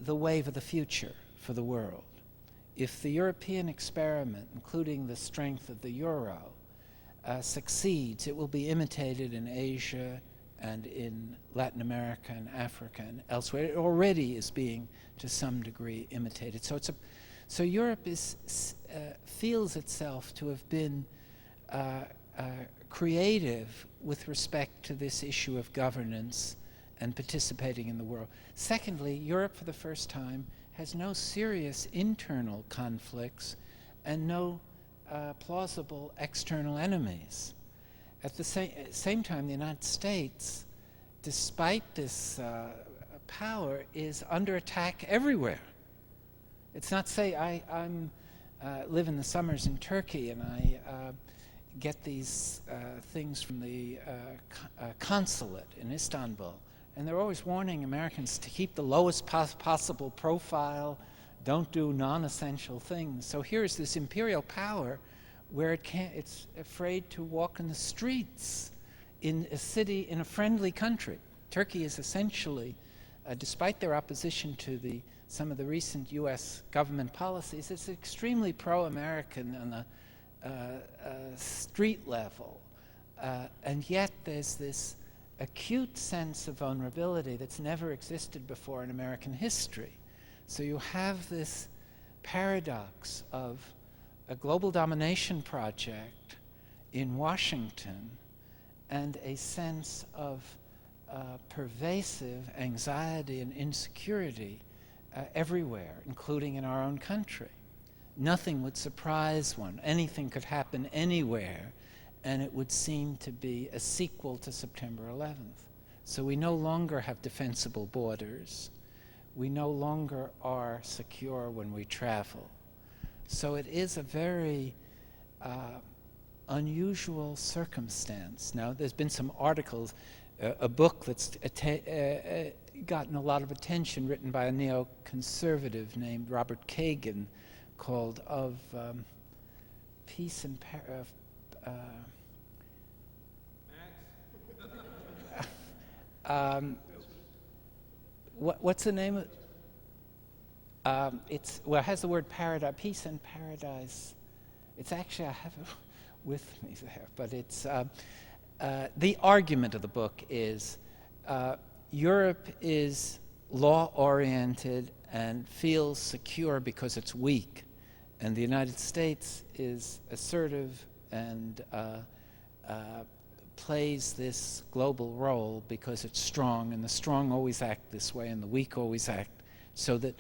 the wave of the future for the world. If the European experiment, including the strength of the euro, succeeds, it will be imitated in Asia and in Latin America and Africa and elsewhere. It already is being, to some degree, imitated. So Europe feels itself to have been creative with respect to this issue of governance and participating in the world. Secondly, Europe, for the first time, has no serious internal conflicts and no plausible external enemies. At the same time, the United States, despite this power, is under attack everywhere. It's not, say, I live in the summers in Turkey and I get these things from the consulate in Istanbul, and they're always warning Americans to keep the lowest possible profile, don't do non-essential things. So here's this imperial power where it's afraid to walk in the streets in a city in a friendly country. Turkey is essentially, despite their opposition to some of the recent U.S. government policies, it's extremely pro-American on the street level. And yet there's this acute sense of vulnerability that's never existed before in American history. So you have this paradox of a global domination project in Washington and a sense of pervasive anxiety and insecurity everywhere, including in our own country. Nothing would surprise one. Anything could happen anywhere, and it would seem to be a sequel to September 11th. So we no longer have defensible borders. We no longer are secure when we travel. So it is a very unusual circumstance. Now, there's been some articles, a book that's gotten a lot of attention, written by a neoconservative named Robert Kagan, called "Of Peace and what's the name of it? It has the word paradise, peace and paradise. It's actually, I have it with me there, but it's the argument of the book is Europe is law-oriented and feels secure because it's weak, and the United States is assertive and plays this global role because it's strong, and the strong always act this way and the weak always act. So that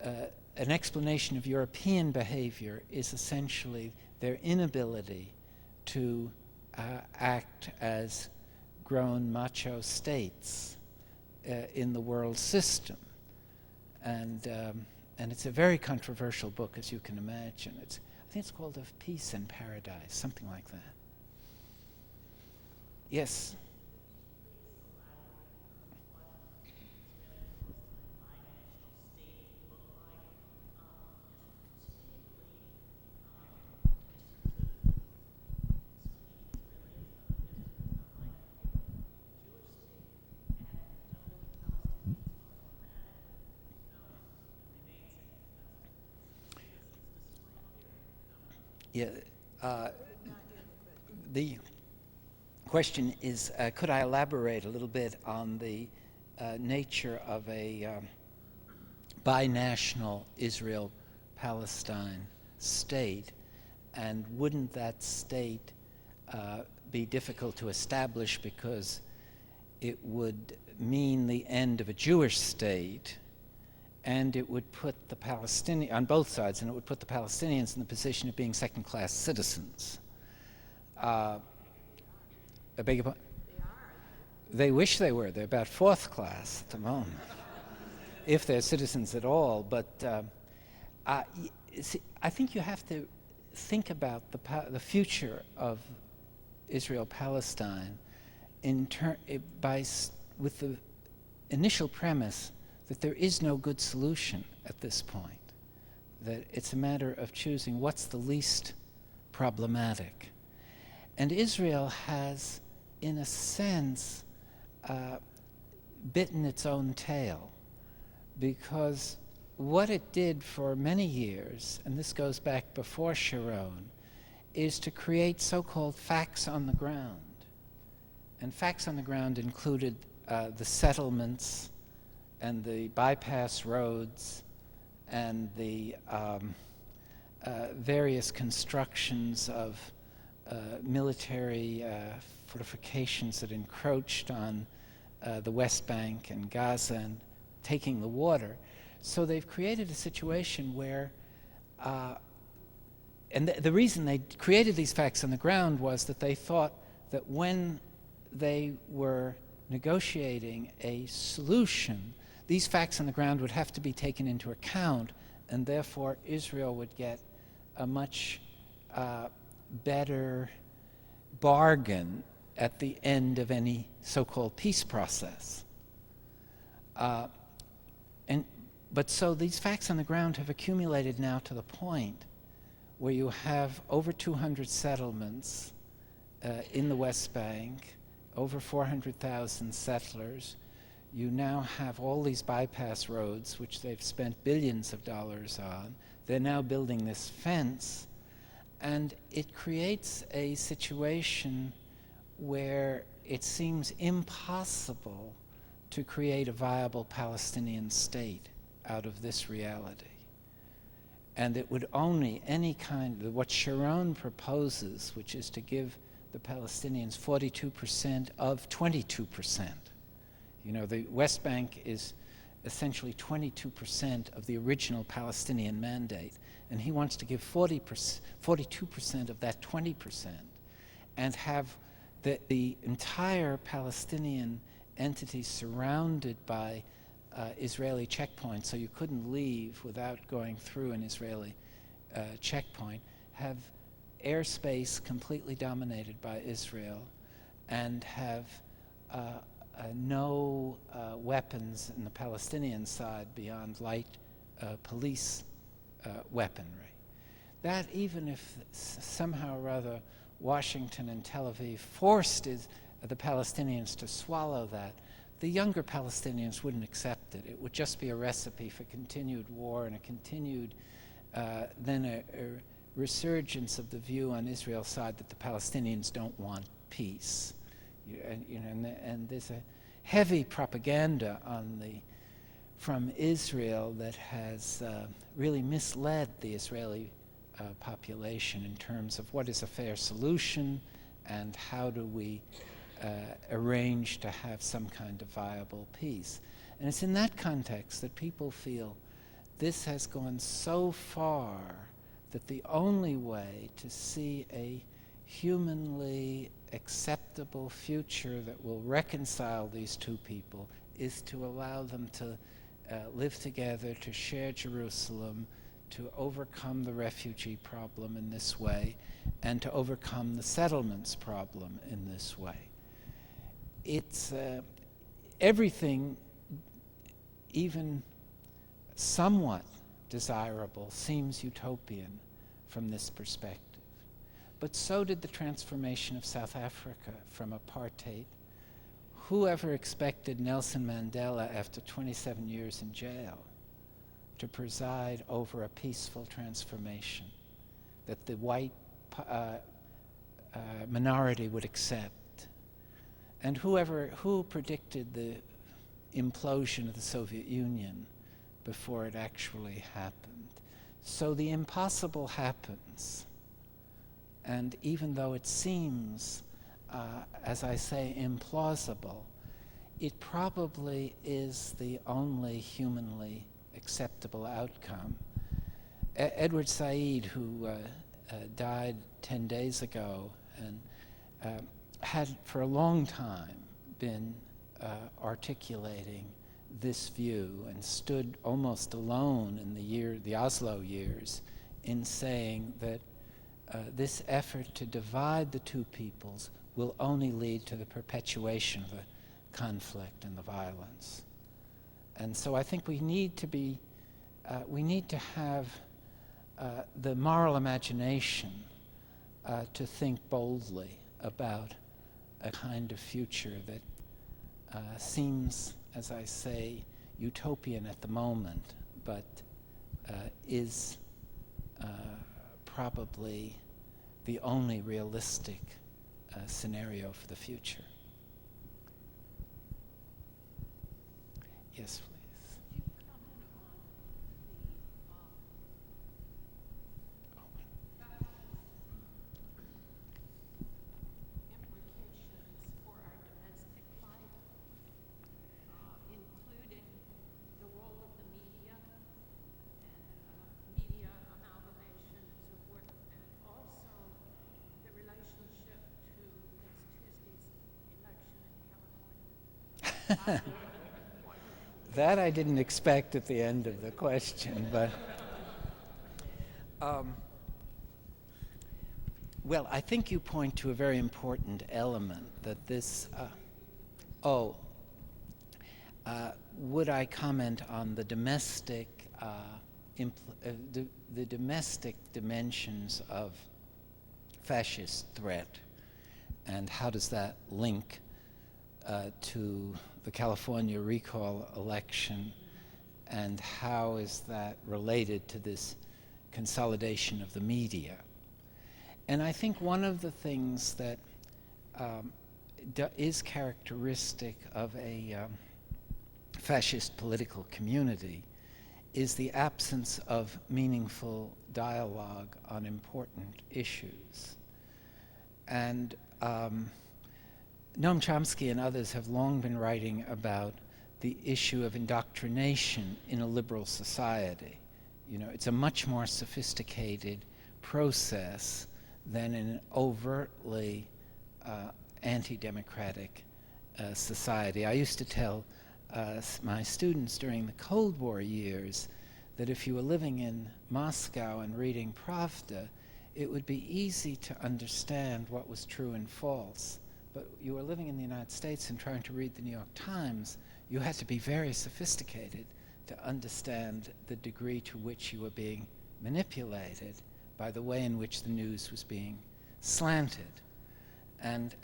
an explanation of European behavior is essentially their inability to act as grown macho states in the world system. And it's a very controversial book, as you can imagine. I think it's called Of Peace and Paradise, something like that. Yes? Yeah, the question is, could I elaborate a little bit on the nature of a binational Israel-Palestine state, and wouldn't that state be difficult to establish because it would mean the end of a Jewish state, and it would put the Palestinians, on both sides, and it would put the Palestinians in the position of being second-class citizens. I beg your pardon? They wish they were. They're about fourth class at the moment, if they're citizens at all. But see, I think you have to think about the future of Israel-Palestine with the initial premise that there is no good solution at this point, that it's a matter of choosing what's the least problematic. And Israel has, in a sense, bitten its own tail, because what it did for many years, and this goes back before Sharon, is to create so-called facts on the ground. And facts on the ground included the settlements and the bypass roads and the various constructions of military fortifications that encroached on the West Bank and Gaza and taking the water. So they've created a situation where, and the reason they created these facts on the ground was that they thought that when they were negotiating a solution, these facts on the ground would have to be taken into account, and therefore Israel would get a much better bargain at the end of any so-called peace process. But so these facts on the ground have accumulated now to the point where you have over 200 settlements in the West Bank, over 400,000 settlers. You now have all these bypass roads, which they've spent billions of dollars on. They're now building this fence, and it creates a situation where it seems impossible to create a viable Palestinian state out of this reality. And it would only what Sharon proposes, which is to give the Palestinians 42% of 22%. You know, the West Bank is essentially 22% of the original Palestinian mandate, and he wants to give 42% of that 20% and have the entire Palestinian entity surrounded by Israeli checkpoints, so you couldn't leave without going through an Israeli checkpoint, have airspace completely dominated by Israel, and have no weapons in the Palestinian side beyond light police weaponry. That, even if somehow or other Washington and Tel Aviv forced the Palestinians to swallow that, the younger Palestinians wouldn't accept it. It would just be a recipe for continued war and a continued, then a resurgence of the view on Israel's side that the Palestinians don't want peace. And there's a heavy propaganda from Israel that has really misled the Israeli population in terms of what is a fair solution and how do we arrange to have some kind of viable peace. And it's in that context that people feel this has gone so far that the only way to see a humanly acceptable future that will reconcile these two people is to allow them to live together, to share Jerusalem, to overcome the refugee problem in this way, and to overcome the settlements problem in this way. It's everything, even somewhat desirable, seems utopian from this perspective. But so did the transformation of South Africa from apartheid. Whoever expected Nelson Mandela, after 27 years in jail, to preside over a peaceful transformation that the white minority would accept? And who predicted the implosion of the Soviet Union before it actually happened? So the impossible happens. And even though it seems, as I say, implausible, it probably is the only humanly acceptable outcome. Edward Said, who died 10 days ago, and had for a long time been articulating this view and stood almost alone in the Oslo years in saying that this effort to divide the two peoples will only lead to the perpetuation of the conflict and the violence. And so I think we need to have the moral imagination to think boldly about a kind of future that seems, as I say, utopian at the moment, but is probably the only realistic scenario for the future. Yes, please. Could you comment on the implications for our domestic life, including the role of the media and media amalgamation and so forth, and also the relationship to next Tuesday's election in California? That I didn't expect at the end of the question, but well, I think you point to a very important element that this. Would I comment on the domestic, the domestic dimensions of fascist threat, and how does that link to the California recall election, and how is that related to this consolidation of the media? And I think one of the things that is characteristic of a fascist political community is the absence of meaningful dialogue on important issues. And Noam Chomsky and others have long been writing about the issue of indoctrination in a liberal society. You know, it's a much more sophisticated process than in an overtly anti-democratic society. I used to tell my students during the Cold War years that if you were living in Moscow and reading Pravda, it would be easy to understand what was true and false. But you were living in the United States and trying to read the New York Times, you had to be very sophisticated to understand the degree to which you were being manipulated by the way in which the news was being slanted. And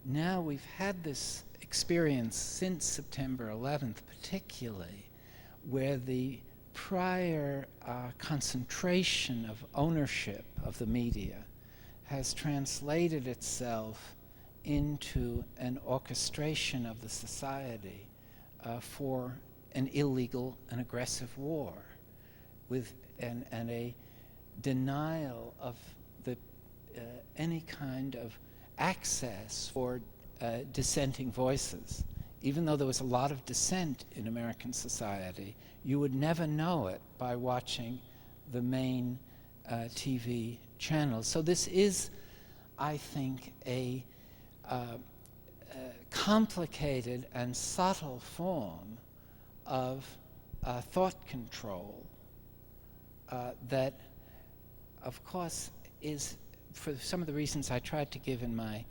now we've had this experience since September 11th particularly, where the prior concentration of ownership of the media has translated itself into an orchestration of the society for an illegal and aggressive war, with and a denial of the any kind of access for dissenting voices. Even though there was a lot of dissent in American society, you would never know it by watching the main TV channels. So this is, I think, a complicated and subtle form of thought control that, of course, is, for some of the reasons I tried to give in my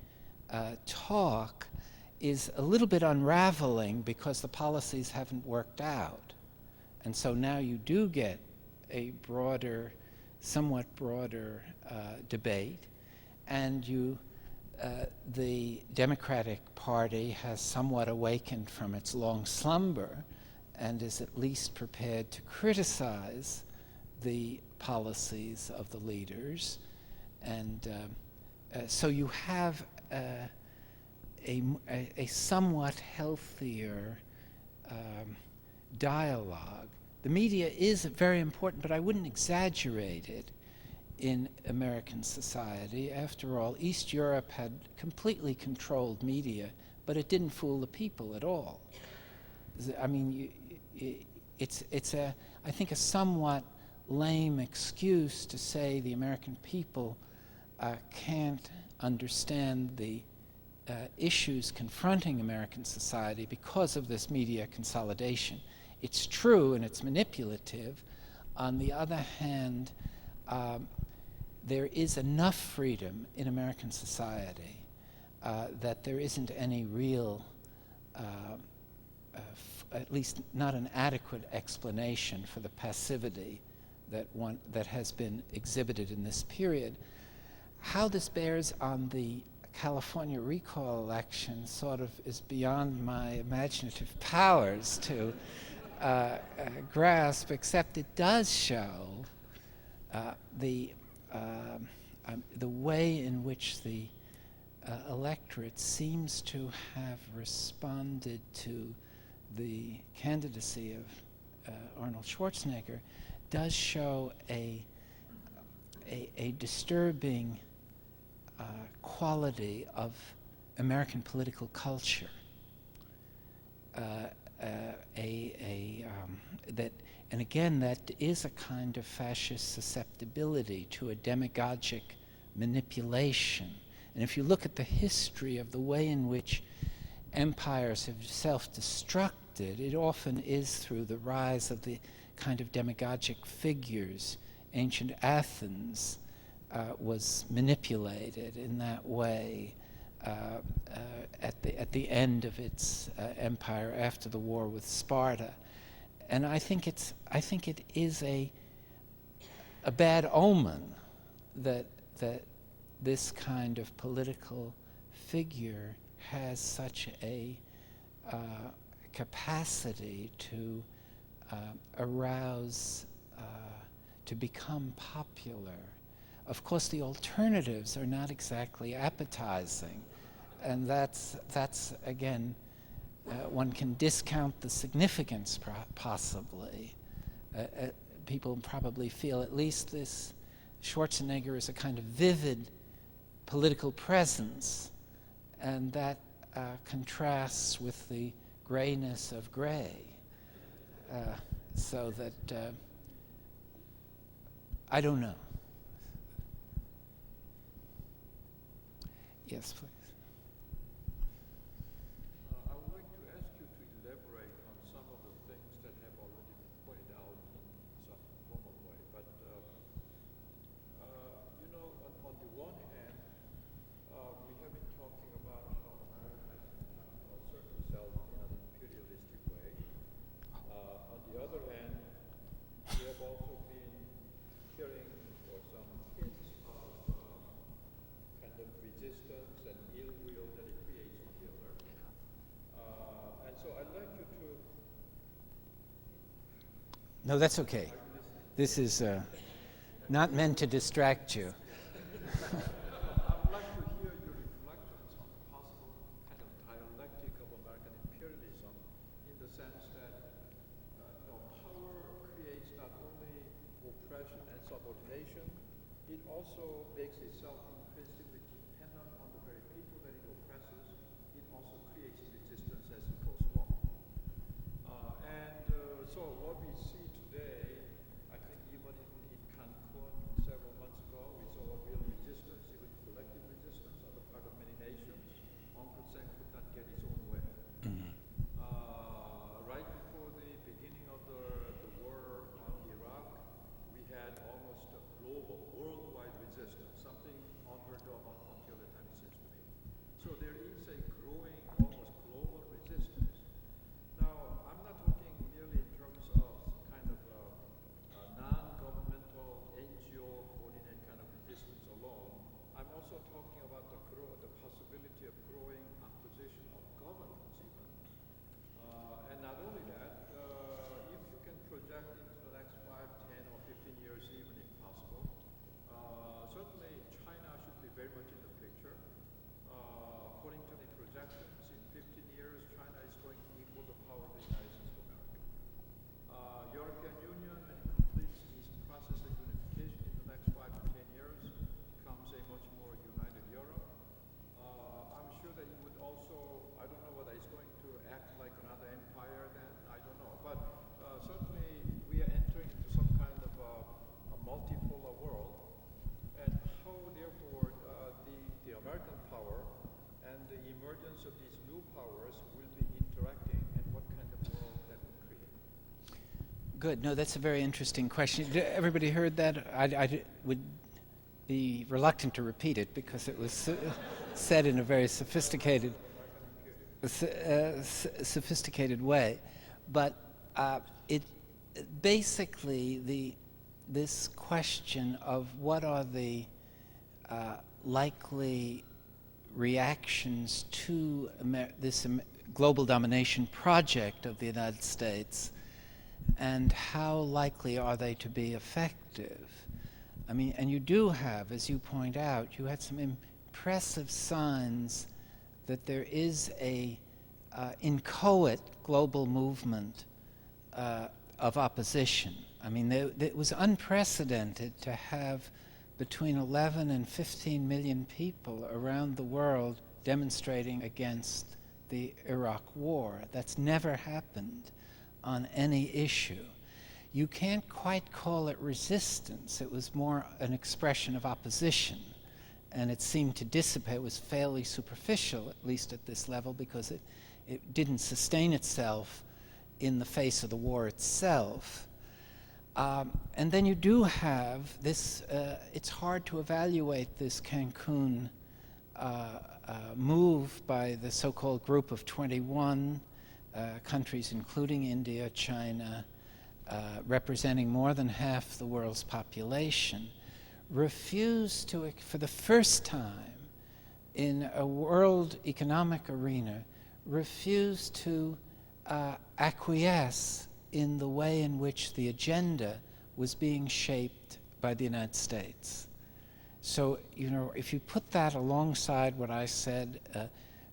talk, is a little bit unraveling because the policies haven't worked out. And so now you do get a broader, somewhat broader debate, and the Democratic Party has somewhat awakened from its long slumber and is at least prepared to criticize the policies of the leaders. And so you have a somewhat healthier dialogue. The media is very important, but I wouldn't exaggerate it in American society. After all, East Europe had completely controlled media, but it didn't fool the people at all. I mean, it's I think a somewhat lame excuse to say the American people can't understand the issues confronting American society because of this media consolidation. It's true and it's manipulative. On the other hand, there is enough freedom in American society that there isn't any real, at least not an adequate explanation for the passivity that has been exhibited in this period. How this bears on the California recall election sort of is beyond my imaginative powers to grasp, except it does show the way in which the electorate seems to have responded to the candidacy of Arnold Schwarzenegger does show a disturbing quality of American political culture. And again, that is a kind of fascist susceptibility to a demagogic manipulation. And if you look at the history of the way in which empires have self-destructed, it often is through the rise of the kind of demagogic figures. Ancient Athens was manipulated in that way at the end of its empire after the war with Sparta. And I think it is a bad omen that this kind of political figure has such a capacity to arouse, to become popular. Of course, the alternatives are not exactly appetizing, and that's again, one can discount the significance possibly. People probably feel at least this Schwarzenegger is a kind of vivid political presence, and that contrasts with the grayness of gray. So that, I don't know. Yes, please. I would like to ask you to elaborate on some of the things that have already been pointed out in some formal way. But, you know, on the one hand, we have been talking about how America has asserted itself in an imperialistic way. On the other hand, we have also been hearing or some hints of kind of resistance and ill will that it creates on the other. And so I'd like you to... No, that's okay. This is not meant to distract you. I'd like to hear your reflections on the possible kind of dialectic of American imperialism in the sense that power creates not only oppression and subordination, it also makes itself increasingly dependent on the very people that it oppresses. It also creates resistance as it goes along. So what we see today, I think even in Cancun several months ago, we saw a real resistance, even collective resistance on the part of many nations. Uncle Sam could not get his own way. Right before the beginning of the war on Iraq, we had almost a global, worldwide resistance, something unheard of until the time it seems to me. So there is a growing, almost global resistance. Now, I'm not talking merely in terms of kind of non-governmental NGO coordinated kind of resistance alone. I'm also talking about the possibility of growing opposition of governments even. And not only that, if you can project into the next 5, 10, or 15 years even if possible, certainly China should be very much in the picture. According to the projections, in 15 years, China is going to equal the power of the United States of America. European Union, when it completes its process of unification in the next 5 to 10 years, becomes a much more united Europe. I'm sure that it would also, I don't know whether it's going to act like another empire then, I don't know. But certainly we are entering into some kind of a multipolar world. And how, therefore, the American power and the emergence of these new powers will be interacting, and what kind of world that will create. Good. No, that's a very interesting question. Everybody heard that? be reluctant to repeat it because it was said in a very sophisticated way. But it basically this question of what are the likely reactions to this global domination project of the United States, and how likely are they to be effective? I mean, and you do have, as you point out, you had some impressive signs that there is a inchoate global movement of opposition. I mean, it was unprecedented to have between 11 and 15 million people around the world demonstrating against the Iraq War. That's never happened on any issue. You can't quite call it resistance. It was more an expression of opposition. And it seemed to dissipate. It was fairly superficial, at least at this level, because it didn't sustain itself in the face of the war itself. And then you do have this, it's hard to evaluate this Cancun move by the so-called Group of 21 countries, including India, China, representing more than half the world's population, refused to, for the first time in a world economic arena, refused to acquiesce in the way in which the agenda was being shaped by the United States. So, you know, if you put that alongside what I said,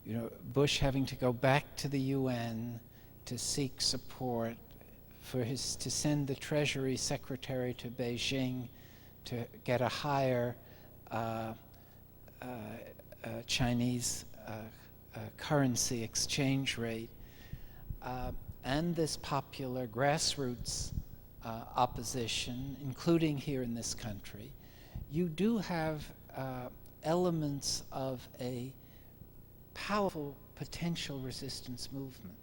you know, Bush having to go back to the UN to seek support to send the Treasury Secretary to Beijing to get a higher Chinese currency exchange rate, and this popular grassroots opposition, including here in this country, you do have elements of a powerful potential resistance movement.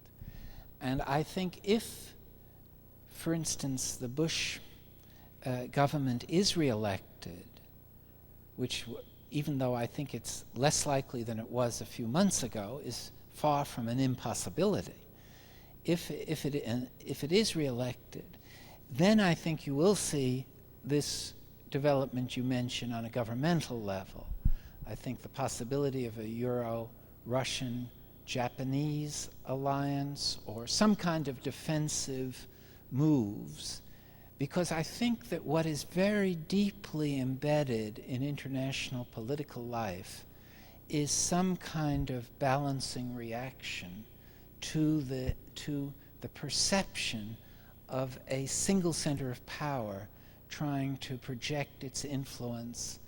And I think if, for instance, the Bush government is reelected, which, even though I think it's less likely than it was a few months ago, is far from an impossibility. If it is reelected, then I think you will see this development you mentioned on a governmental level. I think the possibility of a Euro-Russian-Japanese alliance or some kind of defensive moves, because I think that what is very deeply embedded in international political life is some kind of balancing reaction to the perception of a single center of power trying to project its influence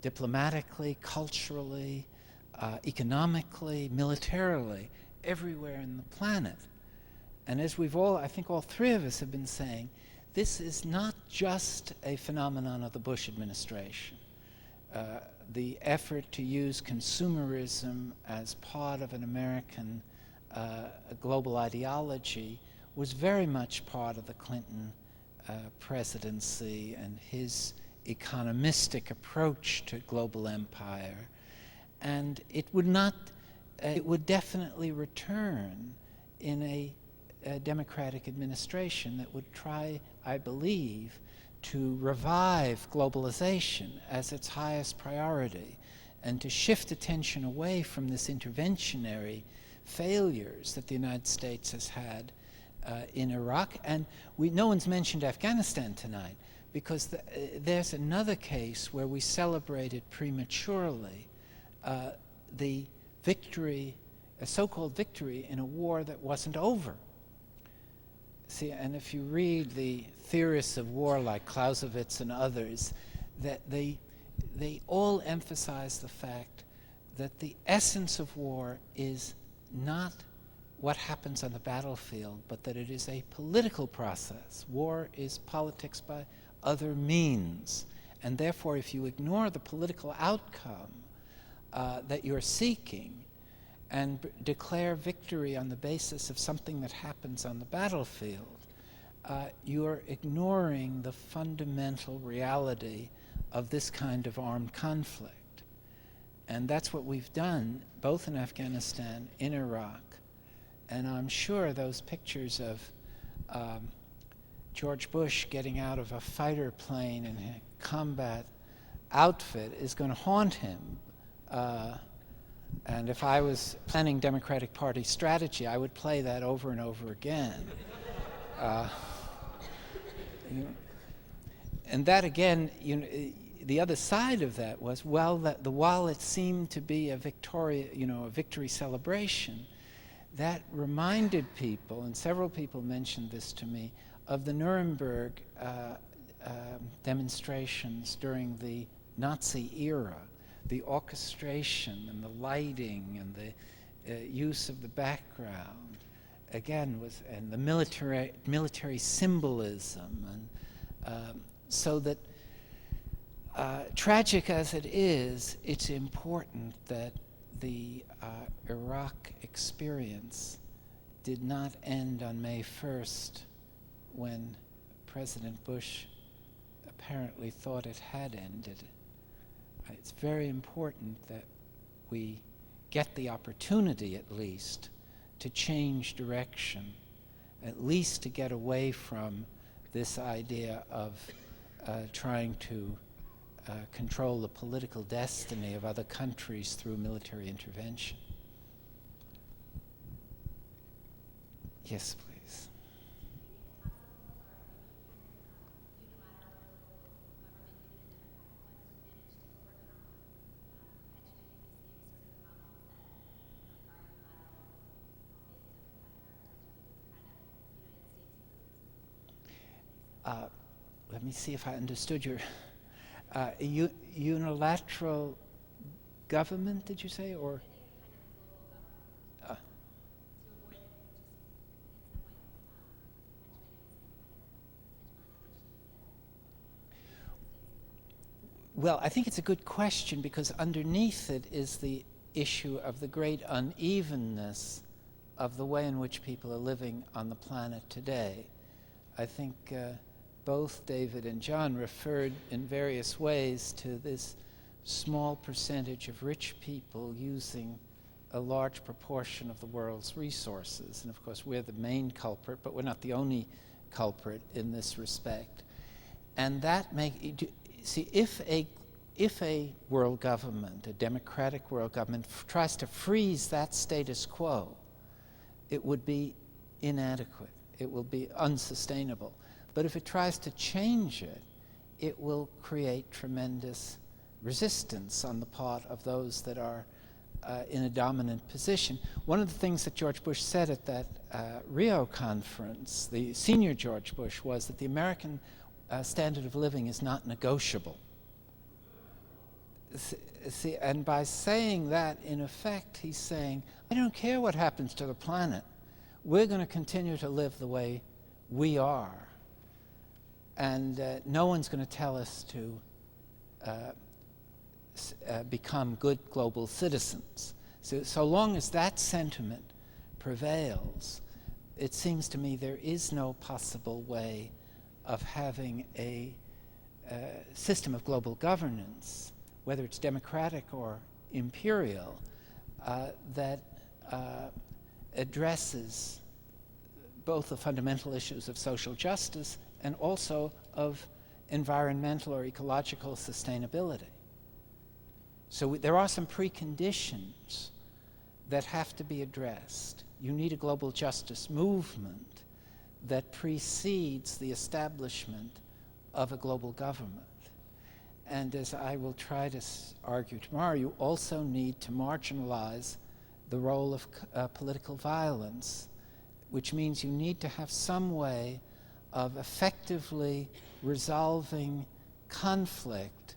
diplomatically, culturally, economically, militarily, everywhere in the planet. And as I think all three of us have been saying, this is not just a phenomenon of the Bush administration. The effort to use consumerism as part of an American global ideology was very much part of the Clinton presidency and his economistic approach to global empire. And it would definitely return in a democratic administration that would try, I believe, to revive globalization as its highest priority and to shift attention away from this interventionary failures that the United States has had in Iraq. And no one's mentioned Afghanistan tonight, because there's another case where we celebrated prematurely the victory, a so-called victory in a war that wasn't over. See, and if you read the theorists of war like Clausewitz and others, that they all emphasize the fact that the essence of war is not what happens on the battlefield, but that it is a political process. War is politics by other means. And therefore, if you ignore the political outcome that you're seeking and declare victory on the basis of something that happens on the battlefield, you're ignoring the fundamental reality of this kind of armed conflict. And that's what we've done, both in Afghanistan, in Iraq. And I'm sure those pictures of George Bush getting out of a fighter plane in a combat outfit is going to haunt him. And if I was planning Democratic Party strategy, I would play that over and over again. And that again, the other side of that was, well, while it seemed to be a victory celebration, that reminded people, and several people mentioned this to me, of the Nuremberg demonstrations during the Nazi era. The orchestration and the lighting and the use of the background, again, and the military symbolism, and so that tragic as it is, it's important that the Iraq experience did not end on May 1st when President Bush apparently thought it had ended. It's very important that we get the opportunity, at least, to change direction, at least to get away from this idea of trying to control the political destiny of other countries through military intervention. Yes, please. Let me see if I understood your unilateral government, did you say, or? Well, I think it's a good question because underneath it is the issue of the great unevenness of the way in which people are living on the planet today. I think both David and John referred in various ways to this small percentage of rich people using a large proportion of the world's resources. And of course, we're the main culprit, but we're not the only culprit in this respect. And that see, if a world government, a democratic world government, tries to freeze that status quo, it would be inadequate. It will be unsustainable. But if it tries to change it, it will create tremendous resistance on the part of those that are in a dominant position. One of the things that George Bush said at that Rio conference, the senior George Bush, was that the American standard of living is not negotiable. See, and by saying that, in effect, he's saying, I don't care what happens to the planet. We're going to continue to live the way we are. And no one's going to tell us to become good global citizens. So long as that sentiment prevails, it seems to me there is no possible way of having a system of global governance, whether it's democratic or imperial, that addresses both the fundamental issues of social justice and also of environmental or ecological sustainability. So there are some preconditions that have to be addressed. You need a global justice movement that precedes the establishment of a global government. And as I will try to argue tomorrow, you also need to marginalize the role of political violence, which means you need to have some way of effectively resolving conflict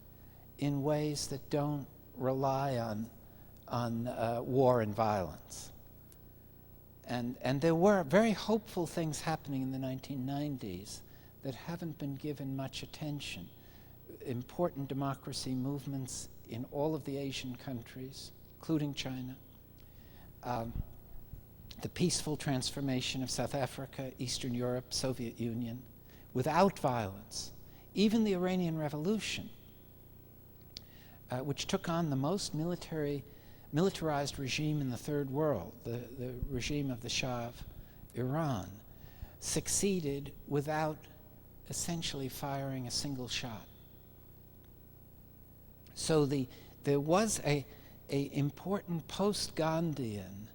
in ways that don't rely on war and violence. And there were very hopeful things happening in the 1990s that haven't been given much attention. Important democracy movements in all of the Asian countries, including China. The peaceful transformation of South Africa, Eastern Europe, Soviet Union, without violence. Even the Iranian Revolution which took on the most militarized regime in the Third World, the regime of the Shah of Iran, succeeded without essentially firing a single shot. So there was a important post-Gandhian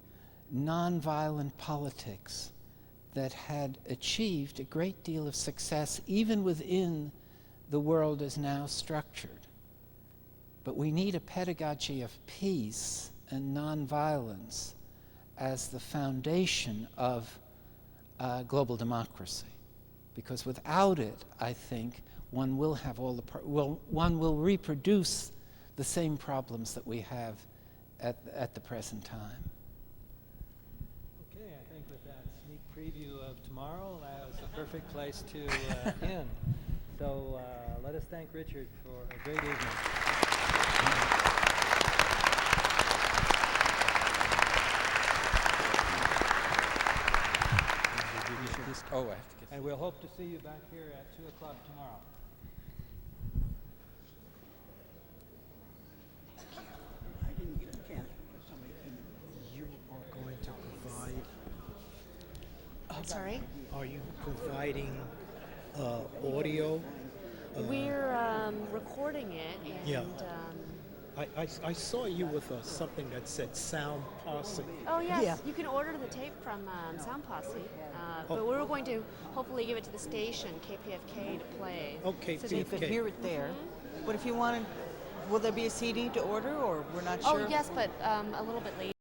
nonviolent politics that had achieved a great deal of success even within the world as now structured. But we need a pedagogy of peace and nonviolence as the foundation of global democracy, because without it, I think one will have one will reproduce the same problems that we have at the present time. Okay, I think with that sneak preview of tomorrow, that was a perfect place to end. So let us thank Richard for a great evening. Oh, I have to get. And we'll hope to see you back here at 2 o'clock tomorrow. I didn't get a chance because somebody came in. You are going to provide, Sorry? are you providing audio? We're recording it, and Yeah. I saw you with something that said Sound Posse. oh yes, Yeah. you can order the tape from Sound Posse, but we're going to hopefully give it to the station KPFK to play. Okay, So So you could Okay. hear it there. But if you wanted, will there be a CD to order, or we're not sure? Oh yes, but a little bit later.